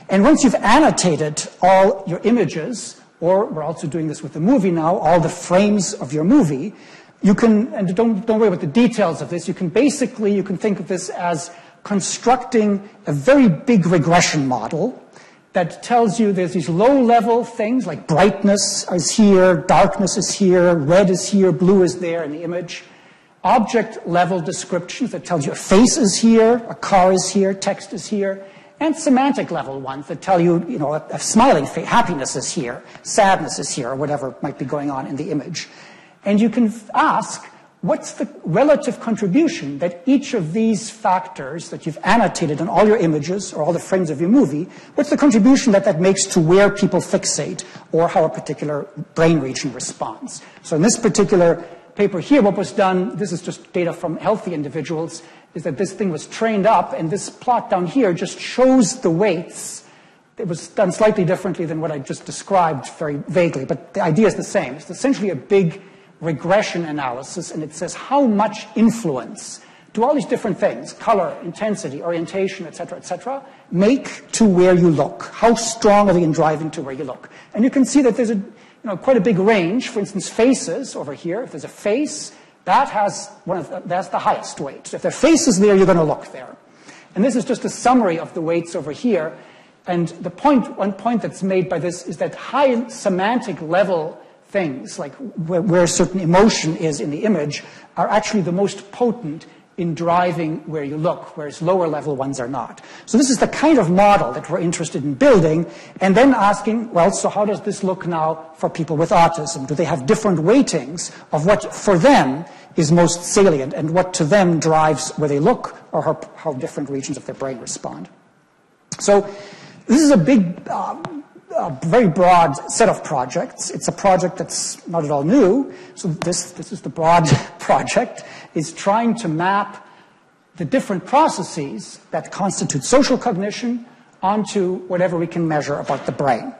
And once you've annotated all your images, or we're also doing this with the movie now, all the frames of your movie, you can, and don't worry about the details of this, you can think of this as constructing a very big regression model that tells you there's these low-level things like brightness is here, darkness is here, red is here, blue is there in the image. Object-level descriptions that tells you a face is here, a car is here, text is here, and semantic-level ones that tell you, a smiling face, happiness is here, sadness is here, or whatever might be going on in the image. And you can ask, what's the relative contribution that each of these factors that you've annotated in all your images or all the frames of your movie, what's the contribution that makes to where people fixate or how a particular brain region responds? So in this particular paper here, what was done, this is just data from healthy individuals, is that this thing was trained up, and this plot down here just shows the weights. It was done slightly differently than what I just described very vaguely, but the idea is the same. It's essentially a big regression analysis, and it says how much influence do all these different things, color, intensity, orientation, et cetera, make to where you look. How strong are they in driving to where you look? And you can see that there's quite a big range. For instance, faces over here. If there's a face, that's the highest weight. So if there are faces there, you're going to look there. And this is just a summary of the weights over here. And one point that's made by this is that high semantic level things, like where a certain emotion is in the image, are actually the most potent in driving where you look, whereas lower level ones are not. So this is the kind of model that we're interested in building, and then asking, well, so how does this look now for people with autism? Do they have different weightings of what for them is most salient and what to them drives where they look, or how different regions of their brain respond? So this is a big, very broad set of projects. It's a project that's not at all new. So this is the broad project, is trying to map the different processes that constitute social cognition onto whatever we can measure about the brain.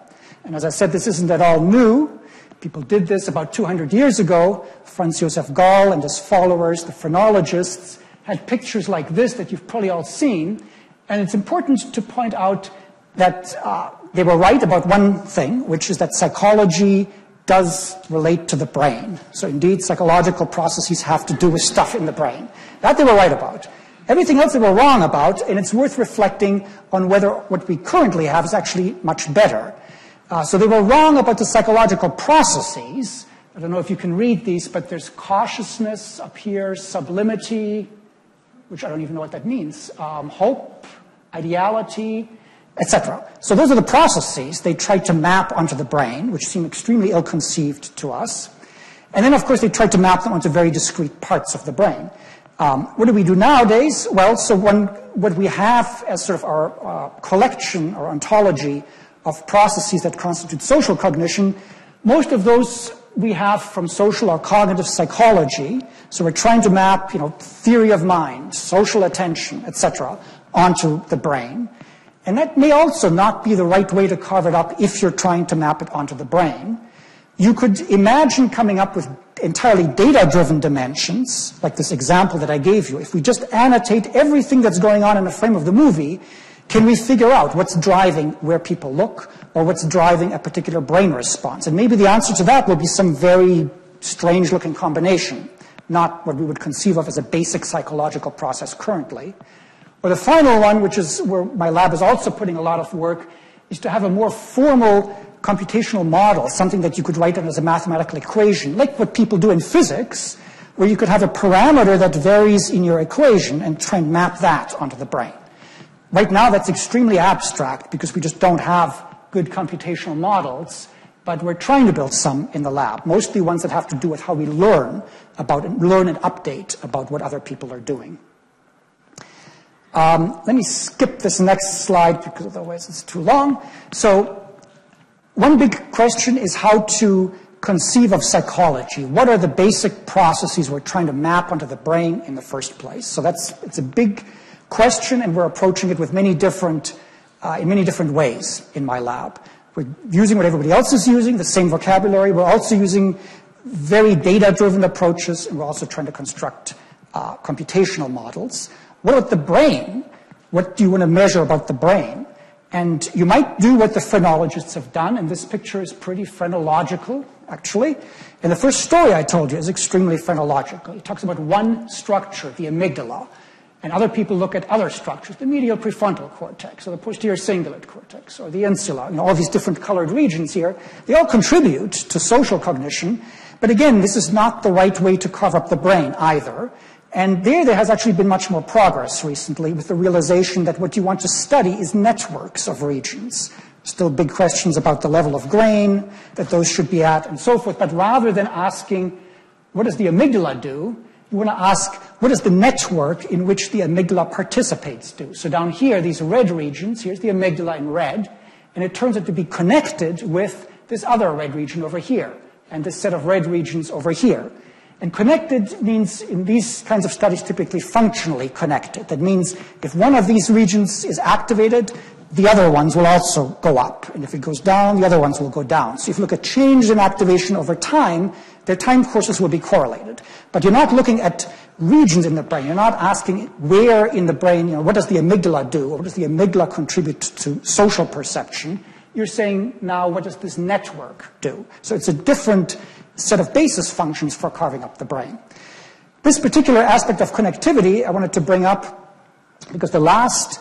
And as I said, this isn't at all new. People did this about 200 years ago. Franz Josef Gall and his followers, the phrenologists, had pictures like this that you've probably all seen. And it's important to point out that they were right about one thing, which is that psychology does relate to the brain. So indeed, psychological processes have to do with stuff in the brain. That they were right about. Everything else they were wrong about, and it's worth reflecting on whether what we currently have is actually much better. So they were wrong about the psychological processes. I don't know if you can read these, but there's cautiousness up here, sublimity, which I don't even know what that means, hope, ideality, etc. So those are the processes they tried to map onto the brain, which seem extremely ill-conceived to us. And then, of course, they tried to map them onto very discrete parts of the brain. What do we do nowadays? Well, so what we have as sort of our collection or ontology of processes that constitute social cognition, most of those we have from social or cognitive psychology. So we're trying to map, theory of mind, social attention, etc., onto the brain. And that may also not be the right way to carve it up if you're trying to map it onto the brain. You could imagine coming up with entirely data-driven dimensions, like this example that I gave you. If we just annotate everything that's going on in the frame of the movie, can we figure out what's driving where people look or what's driving a particular brain response? And maybe the answer to that will be some very strange-looking combination, not what we would conceive of as a basic psychological process currently. Or the final one, which is where my lab is also putting a lot of work, is to have a more formal computational model, something that you could write down as a mathematical equation, like what people do in physics, where you could have a parameter that varies in your equation and try and map that onto the brain. Right now, that's extremely abstract because we just don't have good computational models, but we're trying to build some in the lab, mostly ones that have to do with how we learn and update about what other people are doing. Let me skip this next slide because otherwise it's too long. So one big question is how to conceive of psychology. What are the basic processes we're trying to map onto the brain in the first place? So it's a big question, and we're approaching it with many different, in many different ways in my lab. We're using what everybody else is using, the same vocabulary. We're also using very data-driven approaches, and we're also trying to construct computational models. What about the brain? What do you want to measure about the brain? And you might do what the phrenologists have done, and this picture is pretty phrenological, actually. And the first story I told you is extremely phrenological. It talks about one structure, the amygdala, and other people look at other structures, the medial prefrontal cortex, or the posterior cingulate cortex, or the insula, all these different colored regions here. They all contribute to social cognition, but again, this is not the right way to carve up the brain either. And there has actually been much more progress recently with the realization that what you want to study is networks of regions. Still big questions about the level of grain that those should be at and so forth. But rather than asking, what does the amygdala do? You want to ask, what does the network in which the amygdala participates do? So down here, these red regions, here's the amygdala in red, and it turns out to be connected with this other red region over here, and this set of red regions over here. And connected means, in these kinds of studies, typically functionally connected. That means if one of these regions is activated, the other ones will also go up. And if it goes down, the other ones will go down. So if you look at change in activation over time, their time courses will be correlated. But you're not looking at regions in the brain. You're not asking where in the brain, what does the amygdala do? Or what does the amygdala contribute to social perception? You're saying, now, what does this network do? So it's a different set of basis functions for carving up the brain. This particular aspect of connectivity I wanted to bring up because the last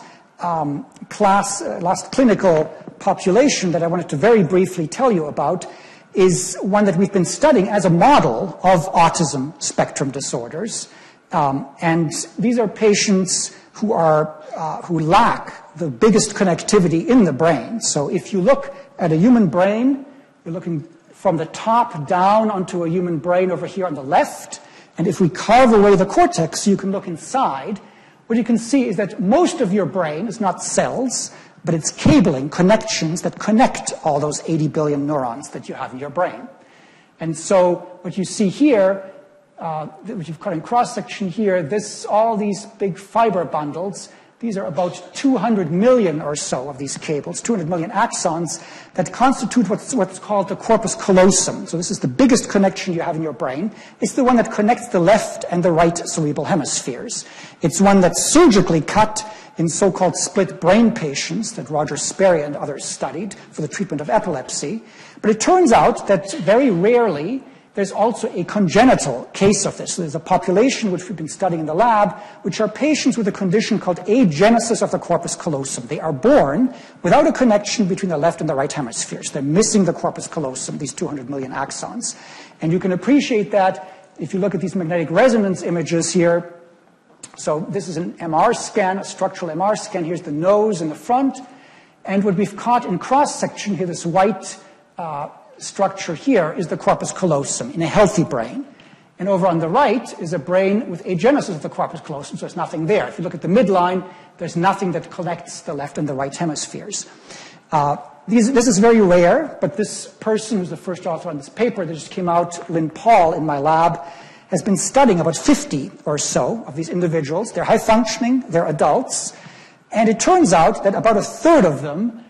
clinical population that I wanted to very briefly tell you about is one that we've been studying as a model of autism spectrum disorders. And these are patients who lack the biggest connectivity in the brain. So if you look at a human brain, you're looking from the top down onto a human brain over here on the left. And if we carve away the cortex so you can look inside, what you can see is that most of your brain is not cells, but it's cabling, connections that connect all those 80 billion neurons that you have in your brain. And so what you see here, what you've got in cross-section here, all these big fiber bundles, these are about 200 million or so of these cables, 200 million axons that constitute what's called the corpus callosum. So this is the biggest connection you have in your brain. It's the one that connects the left and the right cerebral hemispheres. It's one that's surgically cut in so-called split brain patients that Roger Sperry and others studied for the treatment of epilepsy. But it turns out that very rarely there's also a congenital case of this. So there's a population which we've been studying in the lab, which are patients with a condition called agenesis of the corpus callosum. They are born without a connection between the left and the right hemispheres. They're missing the corpus callosum, these 200 million axons. And you can appreciate that if you look at these magnetic resonance images here. So this is an MR scan, a structural MR scan. Here's the nose in the front. And what we've caught in cross-section here, this white structure here, is the corpus callosum in a healthy brain. And over on the right is a brain with agenesis of the corpus callosum, so there's nothing there. If you look at the midline, there's nothing that connects the left and the right hemispheres. This is very rare, but this person who's the first author on this paper that just came out, Lynn Paul, in my lab, has been studying about 50 or so of these individuals. They're high-functioning, they're adults, and it turns out that about a third of them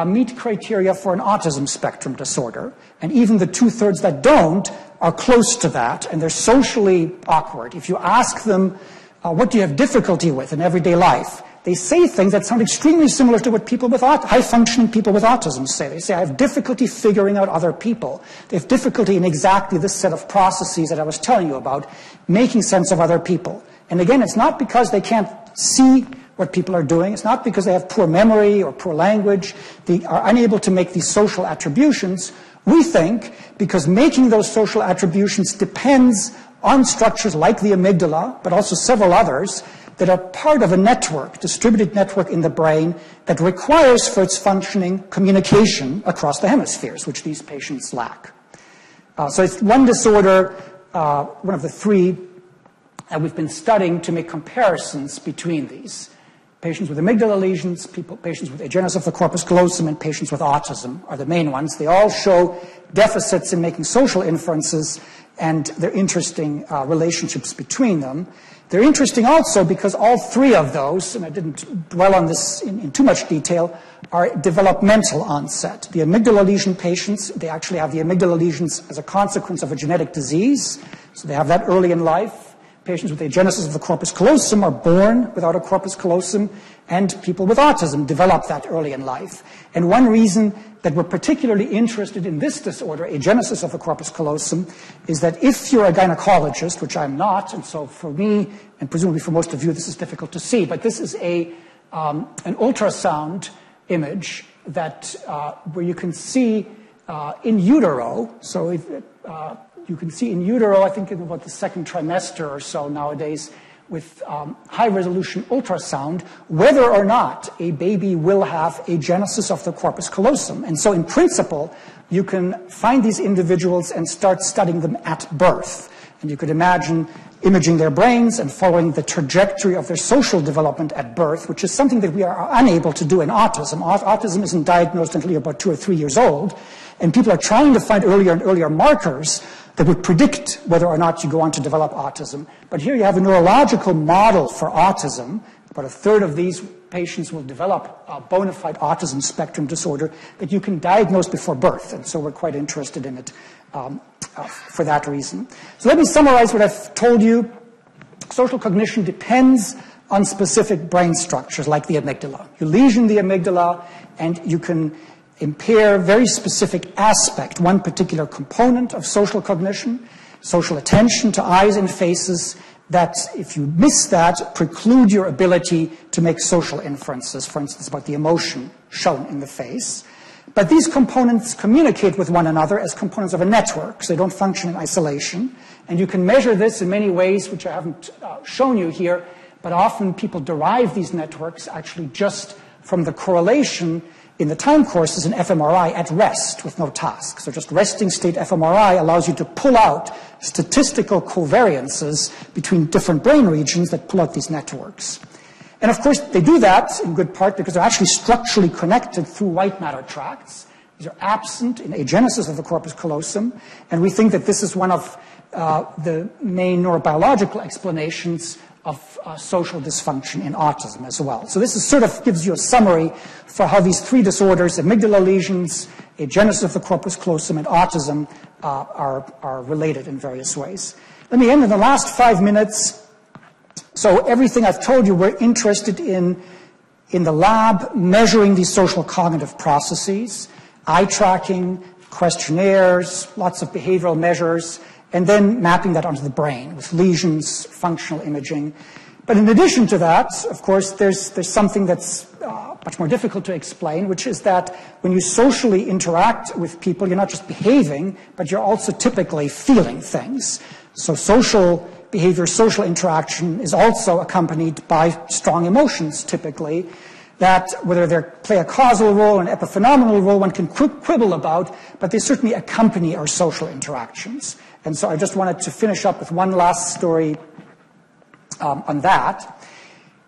meet criteria for an autism spectrum disorder, and even the 2/3 that don't are close to that, and they're socially awkward. If you ask them, what do you have difficulty with in everyday life, they say things that sound extremely similar to what people with high-functioning people with autism say. They say, I have difficulty figuring out other people. They have difficulty in exactly this set of processes that I was telling you about, making sense of other people. And again, it's not because they can't see what people are doing. It's not because they have poor memory or poor language. They are unable to make these social attributions. We think because making those social attributions depends on structures like the amygdala, but also several others, that are part of a network, distributed network in the brain that requires for its functioning communication across the hemispheres, which these patients lack. So it's one disorder, one of the three that we've been studying to make comparisons between these. Patients with amygdala lesions, patients with agenesis of the corpus callosum, and patients with autism are the main ones. They all show deficits in making social inferences, and they're interesting relationships between them. They're interesting also because all three of those, and I didn't dwell on this in too much detail, are developmental onset. The amygdala lesion patients, they actually have the amygdala lesions as a consequence of a genetic disease, so they have that early in life. Patients with agenesis of the corpus callosum are born without a corpus callosum, and people with autism develop that early in life. And one reason that we're particularly interested in this disorder, agenesis of the corpus callosum, is that if you're a gynecologist, which I'm not, and so for me, and presumably for most of you, this is difficult to see, but this is an ultrasound image that where you can see in utero. So if, you can see in utero, I think in about the second trimester or so nowadays, with high-resolution ultrasound, whether or not a baby will have agenesis of the corpus callosum. And so in principle, you can find these individuals and start studying them at birth. And you could imagine imaging their brains and following the trajectory of their social development at birth, which is something that we are unable to do in autism. Autism isn't diagnosed until you're about 2 or 3 years old, and people are trying to find earlier and earlier markers that would predict whether or not you go on to develop autism. But here you have a neurological model for autism. About a third of these patients will develop a bona fide autism spectrum disorder that you can diagnose before birth, and so we're quite interested in it for that reason. So let me summarize what I've told you. Social cognition depends on specific brain structures like the amygdala. You lesion the amygdala and you can impair very specific aspect, one particular component of social cognition, social attention to eyes and faces, that if you miss that, preclude your ability to make social inferences, for instance, about the emotion shown in the face. But these components communicate with one another as components of a network, so they don't function in isolation. And you can measure this in many ways, which I haven't shown you here, but often people derive these networks actually just from the correlation in the time courses in fMRI at rest with no task. So just resting state fMRI allows you to pull out statistical covariances between different brain regions that pull out these networks. And of course, they do that in good part because they're actually structurally connected through white matter tracts. These are absent in agenesis of the corpus callosum, and we think that this is one of the main neurobiological explanations of social dysfunction in autism as well. So this is sort of gives you a summary for how these three disorders, amygdala lesions, agenesis of the corpus callosum, and autism are related in various ways. Let me end in the last 5 minutes. So everything I've told you, we're interested in the lab, measuring these social cognitive processes, eye tracking, questionnaires, lots of behavioral measures, and then mapping that onto the brain with lesions, functional imaging. But in addition to that, of course, there's something that's much more difficult to explain, which is that when you socially interact with people, you're not just behaving, but you're also typically feeling things. So social behavior, social interaction is also accompanied by strong emotions, typically, that whether they play a causal role or an epiphenomenal role, one can quibble about, but they certainly accompany our social interactions. And so I just wanted to finish up with one last story on that.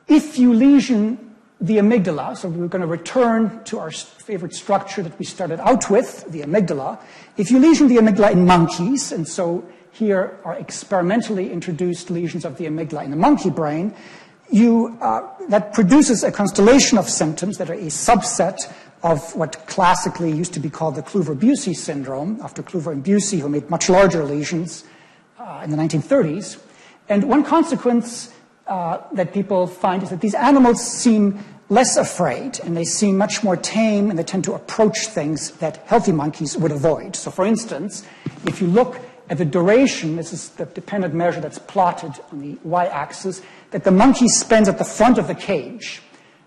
If you lesion the amygdala, so we're going to return to our favorite structure that we started out with, the amygdala. If you lesion the amygdala in monkeys, and so here are experimentally introduced lesions of the amygdala in the monkey brain, that produces a constellation of symptoms that are a subset of what classically used to be called the Kluver-Bucy syndrome, after Kluver and Bucy, who made much larger lesions in the 1930s. And one consequence that people find is that these animals seem less afraid, and they seem much more tame, and they tend to approach things that healthy monkeys would avoid. So for instance, if you look at the duration, this is the dependent measure that's plotted on the y-axis, that the monkey spends at the front of the cage.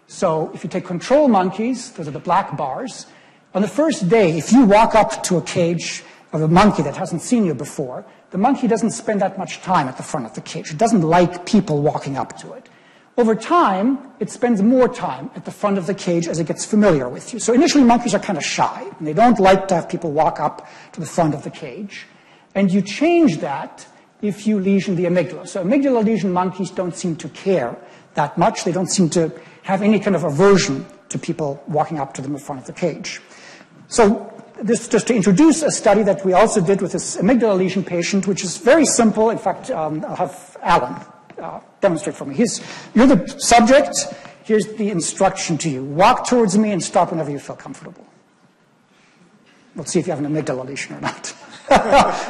So if you take control monkeys, those are the black bars, on the first day, if you walk up to a cage of a monkey that hasn't seen you before, the monkey doesn't spend that much time at the front of the cage. It doesn't like people walking up to it. Over time, it spends more time at the front of the cage as it gets familiar with you. So initially, monkeys are kind of shy, and they don't like to have people walk up to the front of the cage. And you change that if you lesion the amygdala. So amygdala lesion monkeys don't seem to care that much. They don't seem to have any kind of aversion to people walking up to them in front of the cage. So this just to introduce a study that we also did with this amygdala lesion patient, which is very simple. In fact, I'll have Alan demonstrate for me. You're the subject. Here's the instruction to you. Walk towards me and stop whenever you feel comfortable. We'll see if you have an amygdala lesion or not.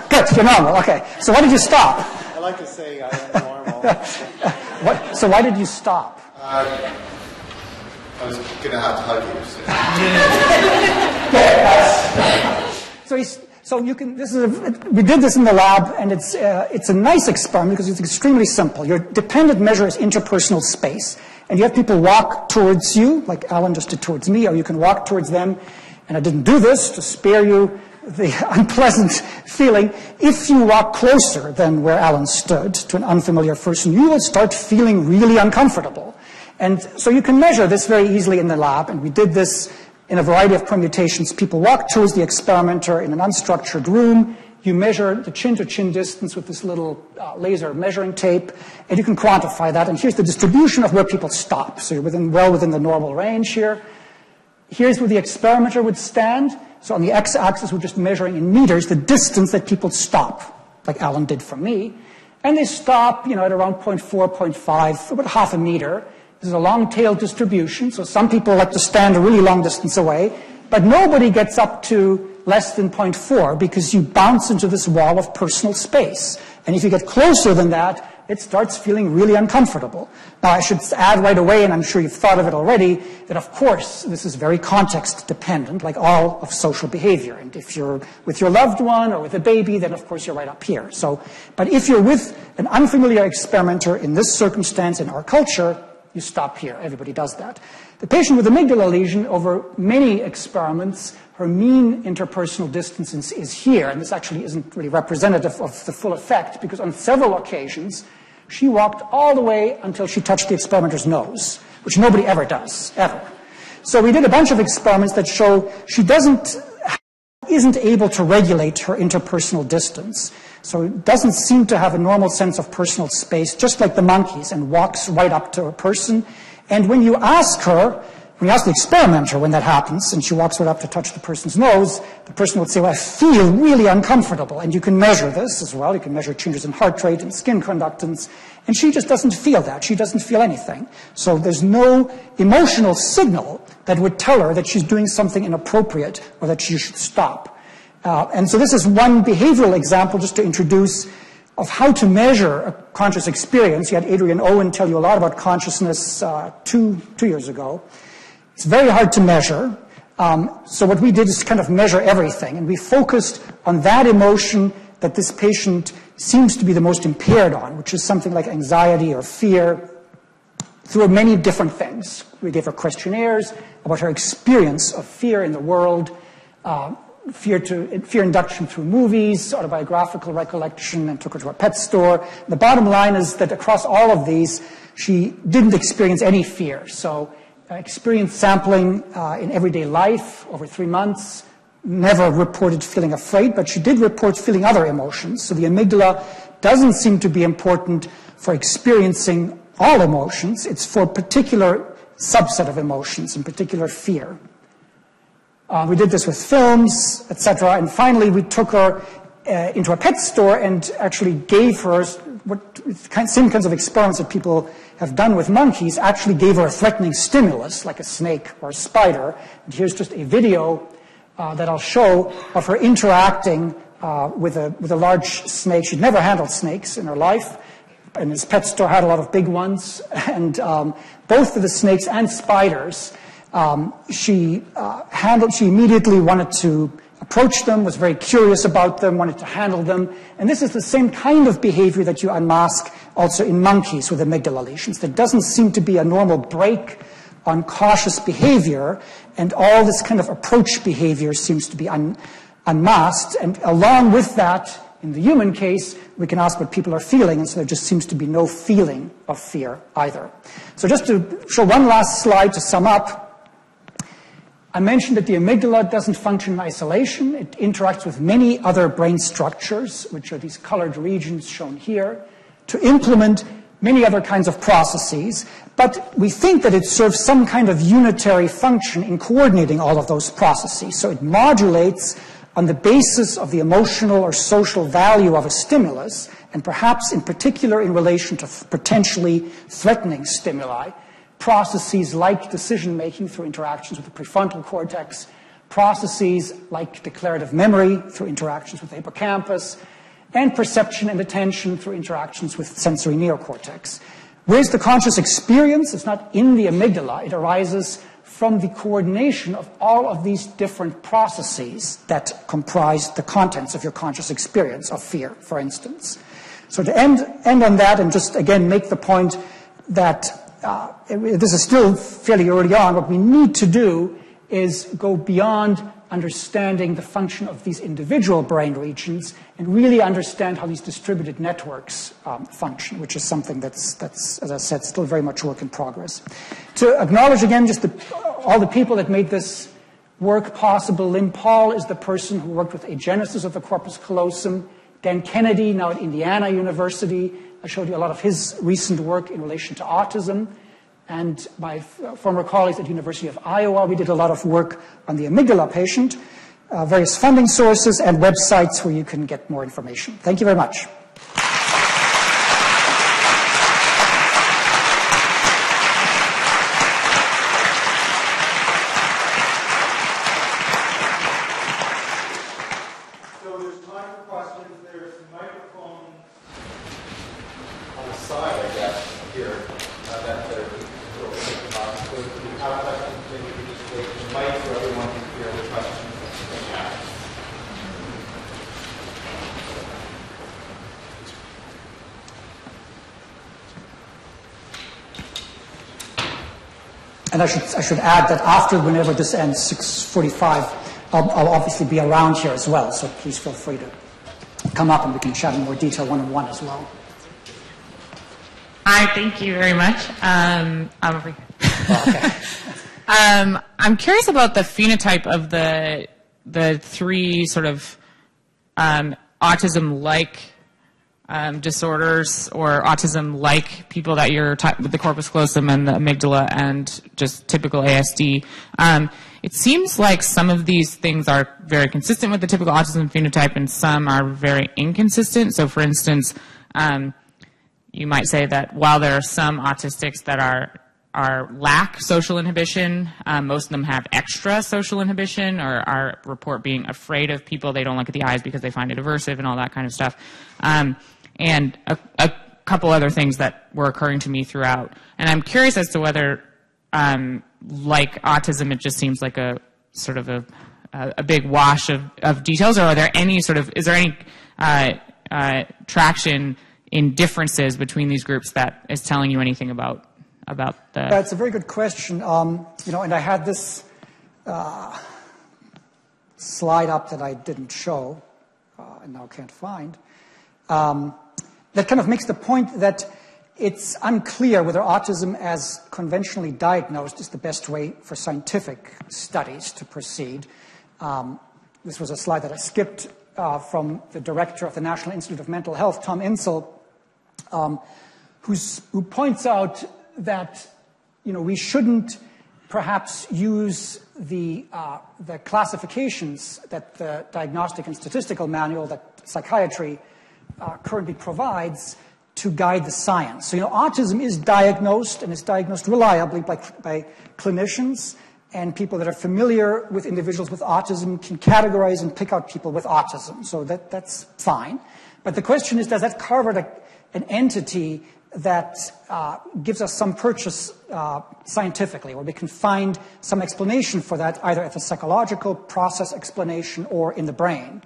Good, you're normal. Okay. So why did you stop? I like to say I am normal. So why did you stop? I was going to have to hug you. So you can. We did this in the lab, and it's a nice experiment because it's extremely simple. Your dependent measure is interpersonal space, and you have people walk towards you, like Alan just did towards me, or you can walk towards them. And I didn't do this to spare you the unpleasant feeling. If you walk closer than where Alan stood to an unfamiliar person, you will start feeling really uncomfortable. And so you can measure this very easily in the lab, and we did this in a variety of permutations. People walk towards the experimenter in an unstructured room. You measure the chin-to-chin distance with this little laser measuring tape, and you can quantify that. And here's the distribution of where people stop. So you're well within the normal range here. Here's where the experimenter would stand. So on the x-axis, we're just measuring in meters the distance that people stop, like Alan did from me. And they stop, at around 0.4, 0.5, about half a meter. This is a long-tail distribution, so some people like to stand a really long distance away, but nobody gets up to less than 0.4 because you bounce into this wall of personal space. And if you get closer than that, it starts feeling really uncomfortable. Now, I should add right away, and I'm sure you've thought of it already, that of course, this is very context dependent, like all of social behavior. And if you're with your loved one or with a baby, then of course you're right up here. But if you're with an unfamiliar experimenter in this circumstance in our culture, you stop here. Everybody does that. The patient with amygdala lesion, over many experiments, her mean interpersonal distance is here, and this actually isn't really representative of the full effect, because on several occasions, she walked all the way until she touched the experimenter's nose, which nobody ever does, ever. So we did a bunch of experiments that show she isn't able to regulate her interpersonal distance. So it doesn't seem to have a normal sense of personal space, just like the monkeys, and walks right up to a person. And when you ask the experimenter when that happens, and she walks right up to touch the person's nose, the person would say, well, I feel really uncomfortable. And you can measure this as well. You can measure changes in heart rate and skin conductance. And she just doesn't feel that. She doesn't feel anything. So there's no emotional signal that would tell her that she's doing something inappropriate or that she should stop. And so this is one behavioral example just to introduce of how to measure a conscious experience. You had Adrian Owen tell you a lot about consciousness two years ago. It's very hard to measure. So what we did is kind of measure everything. And we focused on that emotion that this patient seems to be the most impaired on, which is something like anxiety or fear, through many different things. We gave her questionnaires about her experience of fear in the world, fear induction through movies, autobiographical recollection, and took her to a pet store. The bottom line is that across all of these, she didn't experience any fear. So experience sampling in everyday life over 3 months, never reported feeling afraid, but she did report feeling other emotions. So the amygdala doesn't seem to be important for experiencing all emotions. It's for a particular subset of emotions, in particular fear. We did this with films, etc. And finally, we took her into a pet store and actually gave her same kinds of experiments that people have done with monkeys, actually gave her a threatening stimulus, like a snake or a spider. And here's just a video that I'll show of her interacting with a large snake. She'd never handled snakes in her life, and this pet store had a lot of big ones. And both of the snakes and spiders, she immediately wanted to approach them, was very curious about them, wanted to handle them. And this is the same kind of behavior that you unmask also in monkeys with amygdala lesions. There doesn't seem to be a normal break on cautious behavior, and all this kind of approach behavior seems to be unmasked. And along with that, in the human case, we can ask what people are feeling, and so there just seems to be no feeling of fear either. So just to show one last slide to sum up, I mentioned that the amygdala doesn't function in isolation. It interacts with many other brain structures, which are these colored regions shown here, to implement many other kinds of processes. But we think that it serves some kind of unitary function in coordinating all of those processes. So it modulates on the basis of the emotional or social value of a stimulus, and perhaps in particular in relation to potentially threatening stimuli, processes like decision-making through interactions with the prefrontal cortex, processes like declarative memory through interactions with the hippocampus, and perception and attention through interactions with sensory neocortex. Where's the conscious experience? It's not in the amygdala. It arises from the coordination of all of these different processes that comprise the contents of your conscious experience of fear, for instance. So to end on that and just, again, make the point that this is still fairly early on. What we need to do is go beyond understanding the function of these individual brain regions and really understand how these distributed networks function, which is something that's, as I said, still very much work in progress. To acknowledge again just all the people that made this work possible. Lynn Paul is the person who worked with Agenesis of the Corpus Callosum. Dan Kennedy, now at Indiana University. I showed you a lot of his recent work in relation to autism. And my former colleagues at University of Iowa, we did a lot of work on the amygdala patient, various funding sources and websites where you can get more information. Thank you very much. And I should add that after, whenever this ends, 6:45, I'll obviously be around here as well. So please feel free to come up and we can chat in more detail one-on-one as well. Hi, thank you very much. I'm over here. Okay. I'm curious about the phenotype of the three sort of autism-like disorders, or autism-like people that you're with the corpus callosum and the amygdala and just typical ASD. It seems like some of these things are very consistent with the typical autism phenotype and some are very inconsistent. So for instance, you might say that while there are some autistics that lack social inhibition, most of them have extra social inhibition or report being afraid of people. They don't look at the eyes because they find it aversive and all that kind of stuff. And a couple other things that were occurring to me throughout. And I'm curious as to whether, like autism, it just seems like a sort of a big wash of details, or are there any is there any traction in differences between these groups that is telling you anything about the... That's a very good question. And I had this slide up that I didn't show and now can't find. That kind of makes the point that it's unclear whether autism as conventionally diagnosed is the best way for scientific studies to proceed. This was a slide that I skipped from the director of the National Institute of Mental Health, Tom Insel, who points out that we shouldn't perhaps use the classifications that the Diagnostic and Statistical Manual that psychiatry currently provides to guide the science. So, autism is diagnosed, and is diagnosed reliably by clinicians, and people that are familiar with individuals with autism can categorize and pick out people with autism. So that's fine. But the question is, does that carve out an entity that gives us some purchase scientifically, where we can find some explanation for that, either at the psychological process explanation or in the brain?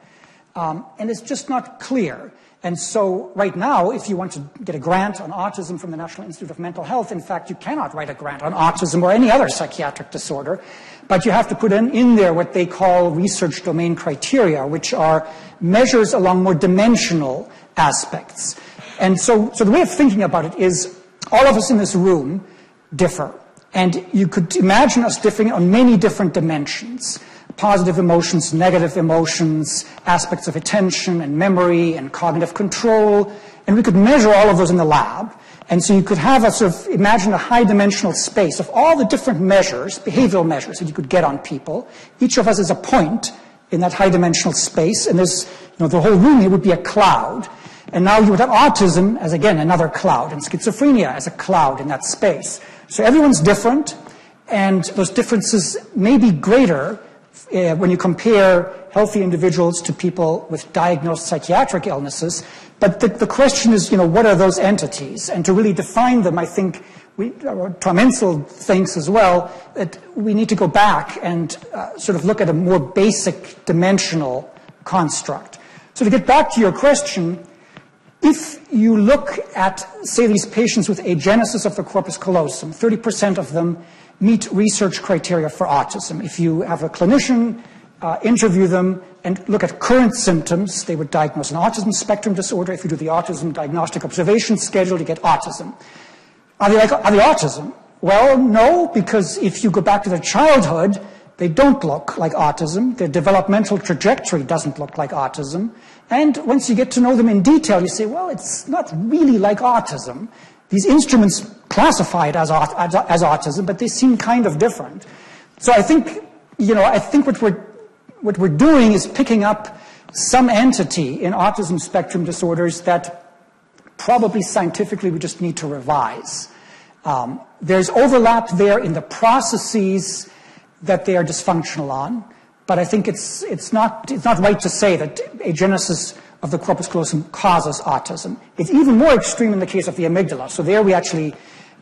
And it's just not clear. And so right now, if you want to get a grant on autism from the National Institute of Mental Health, in fact, you cannot write a grant on autism or any other psychiatric disorder, but you have to put in there what they call research domain criteria, which are measures along more dimensional aspects. And so the way of thinking about it is all of us in this room differ. And you could imagine us differing on many different dimensions: positive emotions, negative emotions, aspects of attention and memory and cognitive control. And we could measure all of those in the lab. And so you could have a sort of, imagine a high-dimensional space of all the different measures, behavioral measures that you could get on people. Each of us is a point in that high-dimensional space, and there's, the whole room here would be a cloud. And now you would have autism as, again, another cloud, and schizophrenia as a cloud in that space. So everyone's different, and those differences may be greater when you compare healthy individuals to people with diagnosed psychiatric illnesses. But the question is, what are those entities? And to really define them, I think, Tom Insel thinks as well, that we need to go back and sort of look at a more basic dimensional construct. So to get back to your question, if you look at, say, these patients with agenesis of the corpus callosum, 30% of them meet research criteria for autism. If you have a clinician interview them and look at current symptoms, they would diagnose an autism spectrum disorder. If you do the autism diagnostic observation schedule, you get autism. Are they autism? Well, no, because if you go back to their childhood, they don't look like autism. Their developmental trajectory doesn't look like autism. And once you get to know them in detail, you say, well, it's not really like autism. These instruments classify it as autism, but they seem kind of different. So I think, what we're doing is picking up some entity in autism spectrum disorders that probably scientifically we just need to revise. There's overlap there in the processes that they are dysfunctional on, but I think it's not right to say that agenesis of the corpus callosum causes autism. It's even more extreme in the case of the amygdala. So there we actually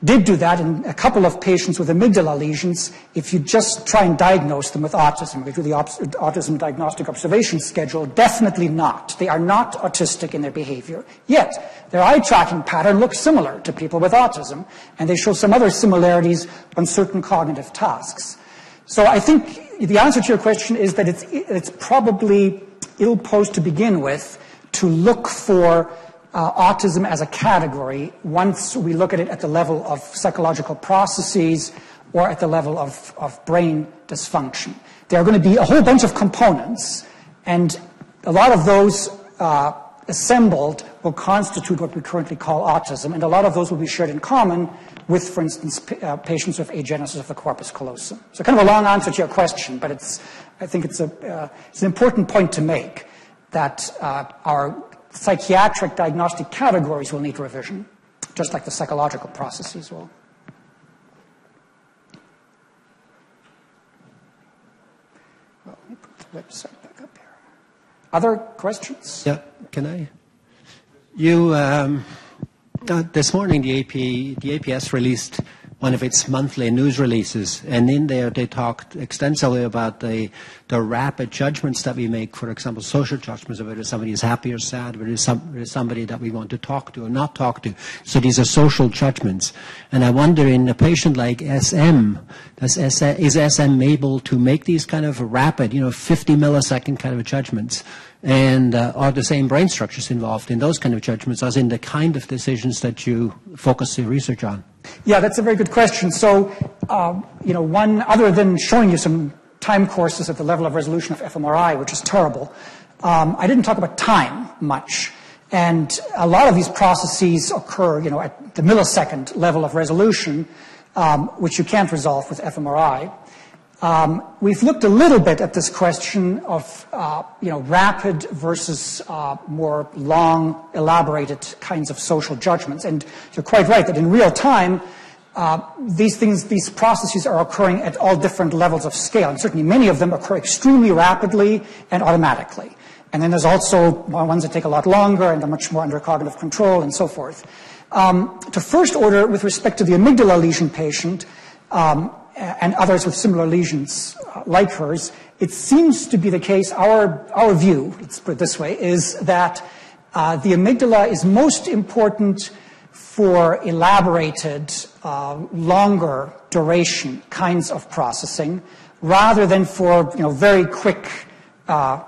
did do that in a couple of patients with amygdala lesions. If you just try and diagnose them with autism, we do the autism diagnostic observation schedule, definitely not. They are not autistic in their behavior. Yet, their eye tracking pattern looks similar to people with autism, and they show some other similarities on certain cognitive tasks. So I think the answer to your question is that it's probably ill-posed to begin with to look for autism as a category once we look at it at the level of psychological processes or at the level of brain dysfunction. There are going to be a whole bunch of components, and a lot of those assembled will constitute what we currently call autism, and a lot of those will be shared in common with, for instance, patients with agenesis of the corpus callosum. So kind of a long answer to your question, but I think it's an important point to make that our psychiatric diagnostic categories will need revision, just like the psychological processes will. Well, let me put the website back up here. Other questions? Yeah, can I? You, this morning the APS released one of its monthly news releases, and in there they talked extensively about the rapid judgments that we make, for example, social judgments of whether somebody is happy or sad, whether it's somebody that we want to talk to or not talk to. So these are social judgments. And I wonder, in a patient like SM, is SM able to make these kind of rapid, 50 millisecond kind of judgments? And are the same brain structures involved in those kind of judgments as in the kind of decisions that you focus your research on? Yeah, that's a very good question. So, one, other than showing you some time courses at the level of resolution of fMRI, which is terrible, I didn't talk about time much. And a lot of these processes occur, at the millisecond level of resolution, which you can't resolve with fMRI. We've looked a little bit at this question of, rapid versus more long, elaborated kinds of social judgments. And you're quite right that in real time, these processes are occurring at all different levels of scale. And certainly many of them occur extremely rapidly and automatically. And then there's also ones that take a lot longer and are much more under cognitive control and so forth. To first order, with respect to the amygdala lesion patient, and others with similar lesions like hers, it seems to be the case, our view, let's put it this way, is that the amygdala is most important for elaborated, longer duration kinds of processing, rather than for very quick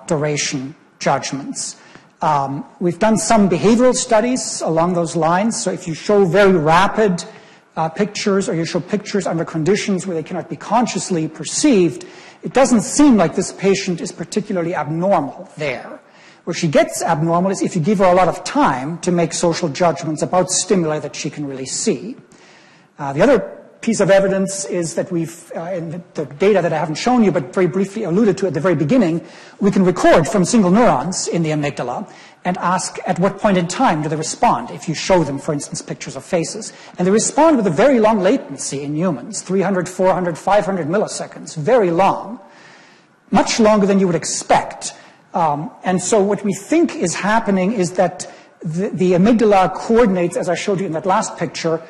duration judgments. We've done some behavioral studies along those lines, so if you show very rapid pictures, or you show pictures under conditions where they cannot be consciously perceived, it doesn't seem like this patient is particularly abnormal there. Where she gets abnormal is if you give her a lot of time to make social judgments about stimuli that she can really see. The other piece of evidence is that we've, in the data that I haven't shown you but very briefly alluded to at the very beginning, we can record from single neurons in the amygdala and ask at what point in time do they respond if you show them, for instance, pictures of faces. And they respond with a very long latency in humans, 300, 400, 500 milliseconds, very long, much longer than you would expect. And so what we think is happening is that the amygdala coordinates, as I showed you in that last picture,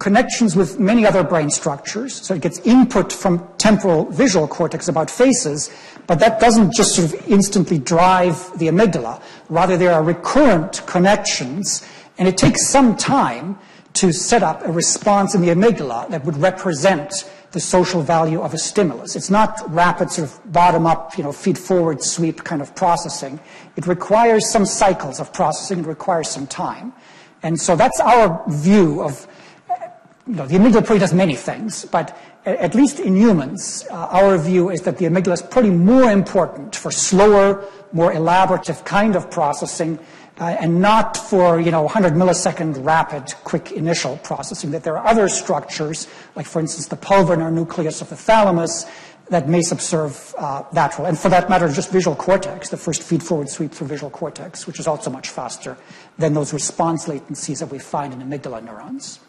connections with many other brain structures. So it gets input from temporal visual cortex about faces, but that doesn't just sort of instantly drive the amygdala. Rather, there are recurrent connections, and it takes some time to set up a response in the amygdala that would represent the social value of a stimulus. It's not rapid sort of bottom-up, feed-forward sweep kind of processing. It requires some cycles of processing. It requires some time. And so that's our view of, the amygdala probably does many things, but at least in humans, our view is that the amygdala is probably more important for slower, more elaborative kind of processing, and not for, 100 millisecond rapid, quick initial processing, that there are other structures, like, for instance, the pulvinar nucleus of the thalamus, that may subserve that role. And for that matter, just visual cortex, the first feed-forward sweep through visual cortex, which is also much faster than those response latencies that we find in amygdala neurons.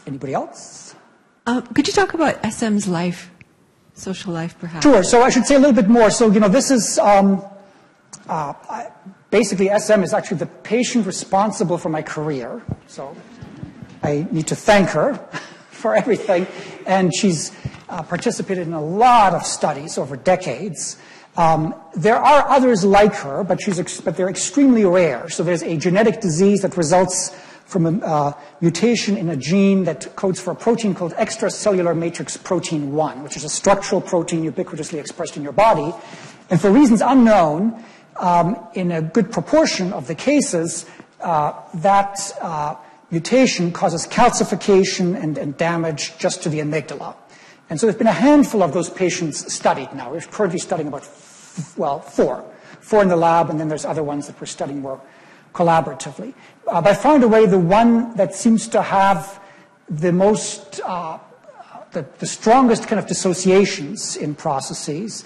Anybody else? Could you talk about SM's life, social life, perhaps? Sure. So I should say a little bit more. So, this is basically SM is actually the patient responsible for my career. So I need to thank her for everything. And she's participated in a lot of studies over decades. There are others like her, but they're extremely rare. So there's a genetic disease that results from a mutation in a gene that codes for a protein called extracellular matrix protein 1, which is a structural protein ubiquitously expressed in your body. And for reasons unknown, in a good proportion of the cases, that mutation causes calcification and damage just to the amygdala. And so there's been a handful of those patients studied now. We're currently studying about, four in the lab, and then there's other ones that we're studying more collaboratively. By far and away, the one that seems to have the most, the strongest kind of dissociations in processes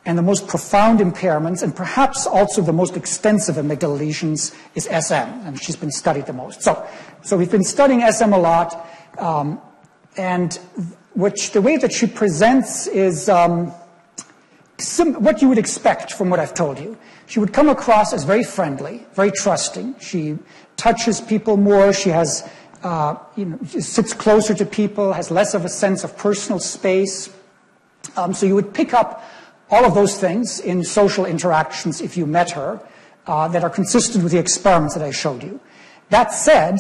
and the most profound impairments, and perhaps also the most extensive amygdala lesions, is SM, and she's been studied the most. So we've been studying SM a lot, and the way that she presents is what you would expect from what I've told you. She would come across as very friendly, very trusting. She touches people more. She has, she sits closer to people, has less of a sense of personal space. So you would pick up all of those things in social interactions if you met her that are consistent with the experiments that I showed you. That said,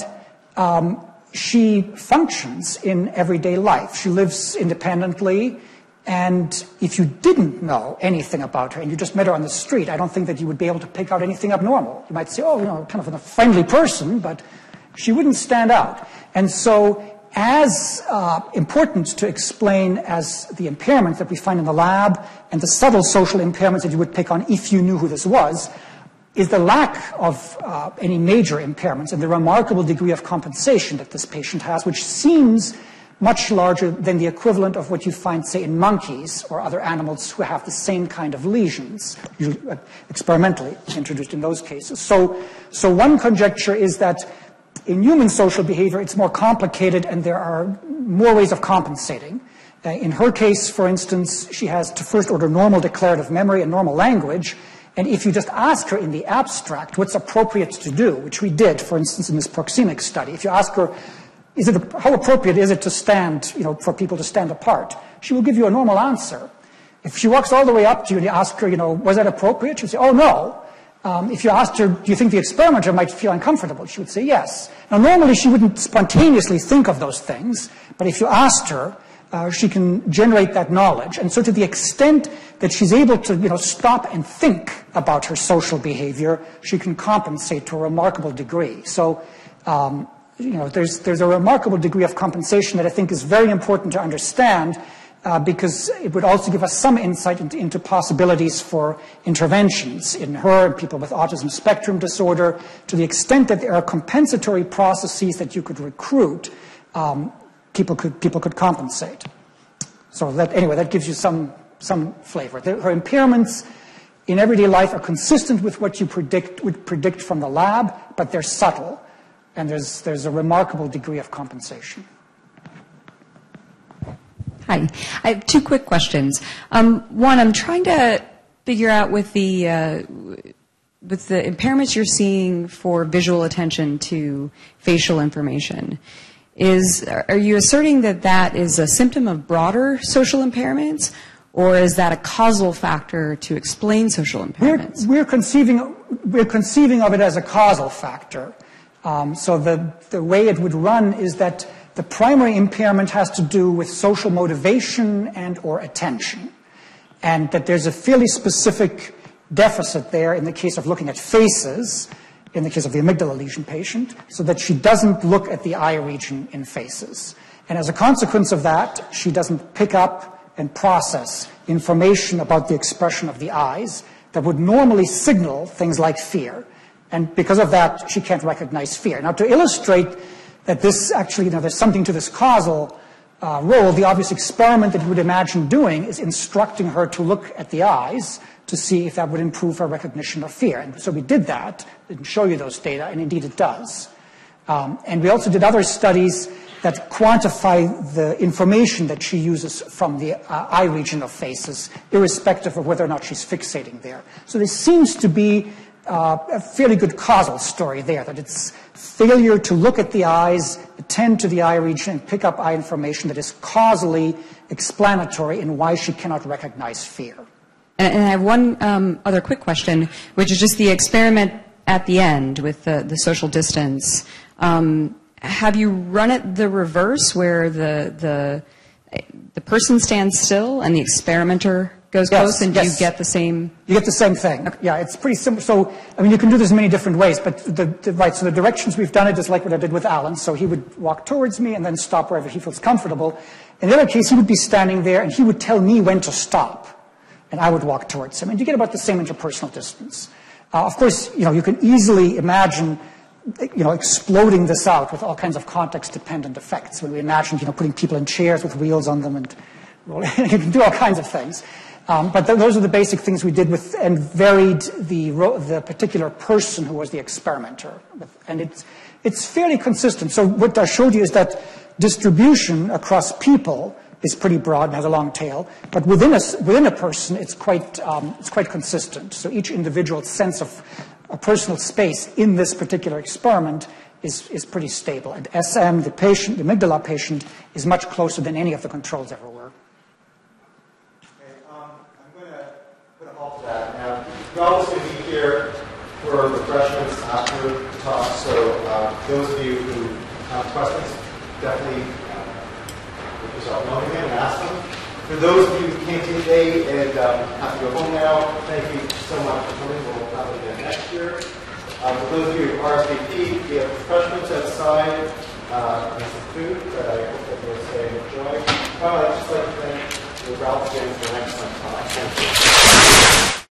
she functions in everyday life. She lives independently. And if you didn't know anything about her and you just met her on the street, I don't think that you would be able to pick out anything abnormal. You might say, kind of a friendly person, but she wouldn't stand out. And so as important to explain as the impairments that we find in the lab and the subtle social impairments that you would pick on if you knew who this was, is the lack of any major impairments and the remarkable degree of compensation that this patient has, which seems much larger than the equivalent of what you find, say, in monkeys or other animals who have the same kind of lesions, usually experimentally introduced in those cases. So one conjecture is that in human social behavior, it's more complicated and there are more ways of compensating. In her case, for instance, she has to first order normal declarative memory and normal language. And if you just ask her in the abstract what's appropriate to do, which we did, for instance, in this proxemic study, if you ask her, how appropriate is it to stand, for people to stand apart? She will give you a normal answer. If she walks all the way up to you and you ask her, was that appropriate? She'll say, oh, no. If you asked her, do you think the experimenter might feel uncomfortable? She would say yes. Now, normally she wouldn't spontaneously think of those things, but if you asked her, she can generate that knowledge. And so to the extent that she's able to, stop and think about her social behavior, she can compensate to a remarkable degree. So, there's a remarkable degree of compensation that I think is very important to understand, because it would also give us some insight into possibilities for interventions in her and people with autism spectrum disorder. To the extent that there are compensatory processes that you could recruit, people could compensate. So that gives you some flavor. Her impairments in everyday life are consistent with what you would predict from the lab, but they're subtle, and there's a remarkable degree of compensation. Hi. I have two quick questions. One, I'm trying to figure out with the impairments you're seeing for visual attention to facial information, are you asserting that is a symptom of broader social impairments, or is that a causal factor to explain social impairments? We're conceiving of it as a causal factor. So the way it would run is that the primary impairment has to do with social motivation and or attention, and that there's a fairly specific deficit there in the case of looking at faces, in the case of the amygdala lesion patient, so that she doesn't look at the eye region in faces. And as a consequence of that, she doesn't pick up and process information about the expression of the eyes that would normally signal things like fear. And because of that, she can't recognize fear. Now, to illustrate that this actually, there's something to this causal role, the obvious experiment that you would imagine doing is instructing her to look at the eyes to see if that would improve her recognition of fear. And so we did that, and show you those data, and indeed it does. And we also did other studies that quantify the information that she uses from the eye region of faces, irrespective of whether or not she's fixating there. So there seems to be a fairly good causal story there, that it's failure to look at the eyes, attend to the eye region, and pick up eye information that is causally explanatory in why she cannot recognize fear. And I have one other quick question, which is just the experiment at the end with the social distance. Have you run it the reverse, where the person stands still and the experimenter goes close, and do you get the same? You get the same thing. Okay. Yeah, it's pretty simple. So, you can do this in many different ways, but so the directions we've done it is like what I did with Alan. So he would walk towards me and then stop wherever he feels comfortable. In the other case, he would be standing there and he would tell me when to stop, and I would walk towards him. And you get about the same interpersonal distance. Of course, you can easily imagine, exploding this out with all kinds of context-dependent effects. When we imagine, putting people in chairs with wheels on them, and you can do all kinds of things. But those are the basic things we did and varied the particular person who was the experimenter. And it's fairly consistent. So what I showed you is that distribution across people is pretty broad and has a long tail, but within a person, it's quite consistent. So each individual's sense of a personal space in this particular experiment is pretty stable. And SM, the amygdala patient, is much closer than any of the controls ever were. Now, you're always going to be here for refreshments after the talk, so those of you who have questions, definitely make yourself known to him and ask them. For those of you who came today and have to go home now, thank you so much for coming. We'll probably get next year. For those of you who RSVP, we have refreshments outside and some food that I hope that you'll stay and enjoy. I'd just like to thank the Ralph again for an excellent talk. Thank you.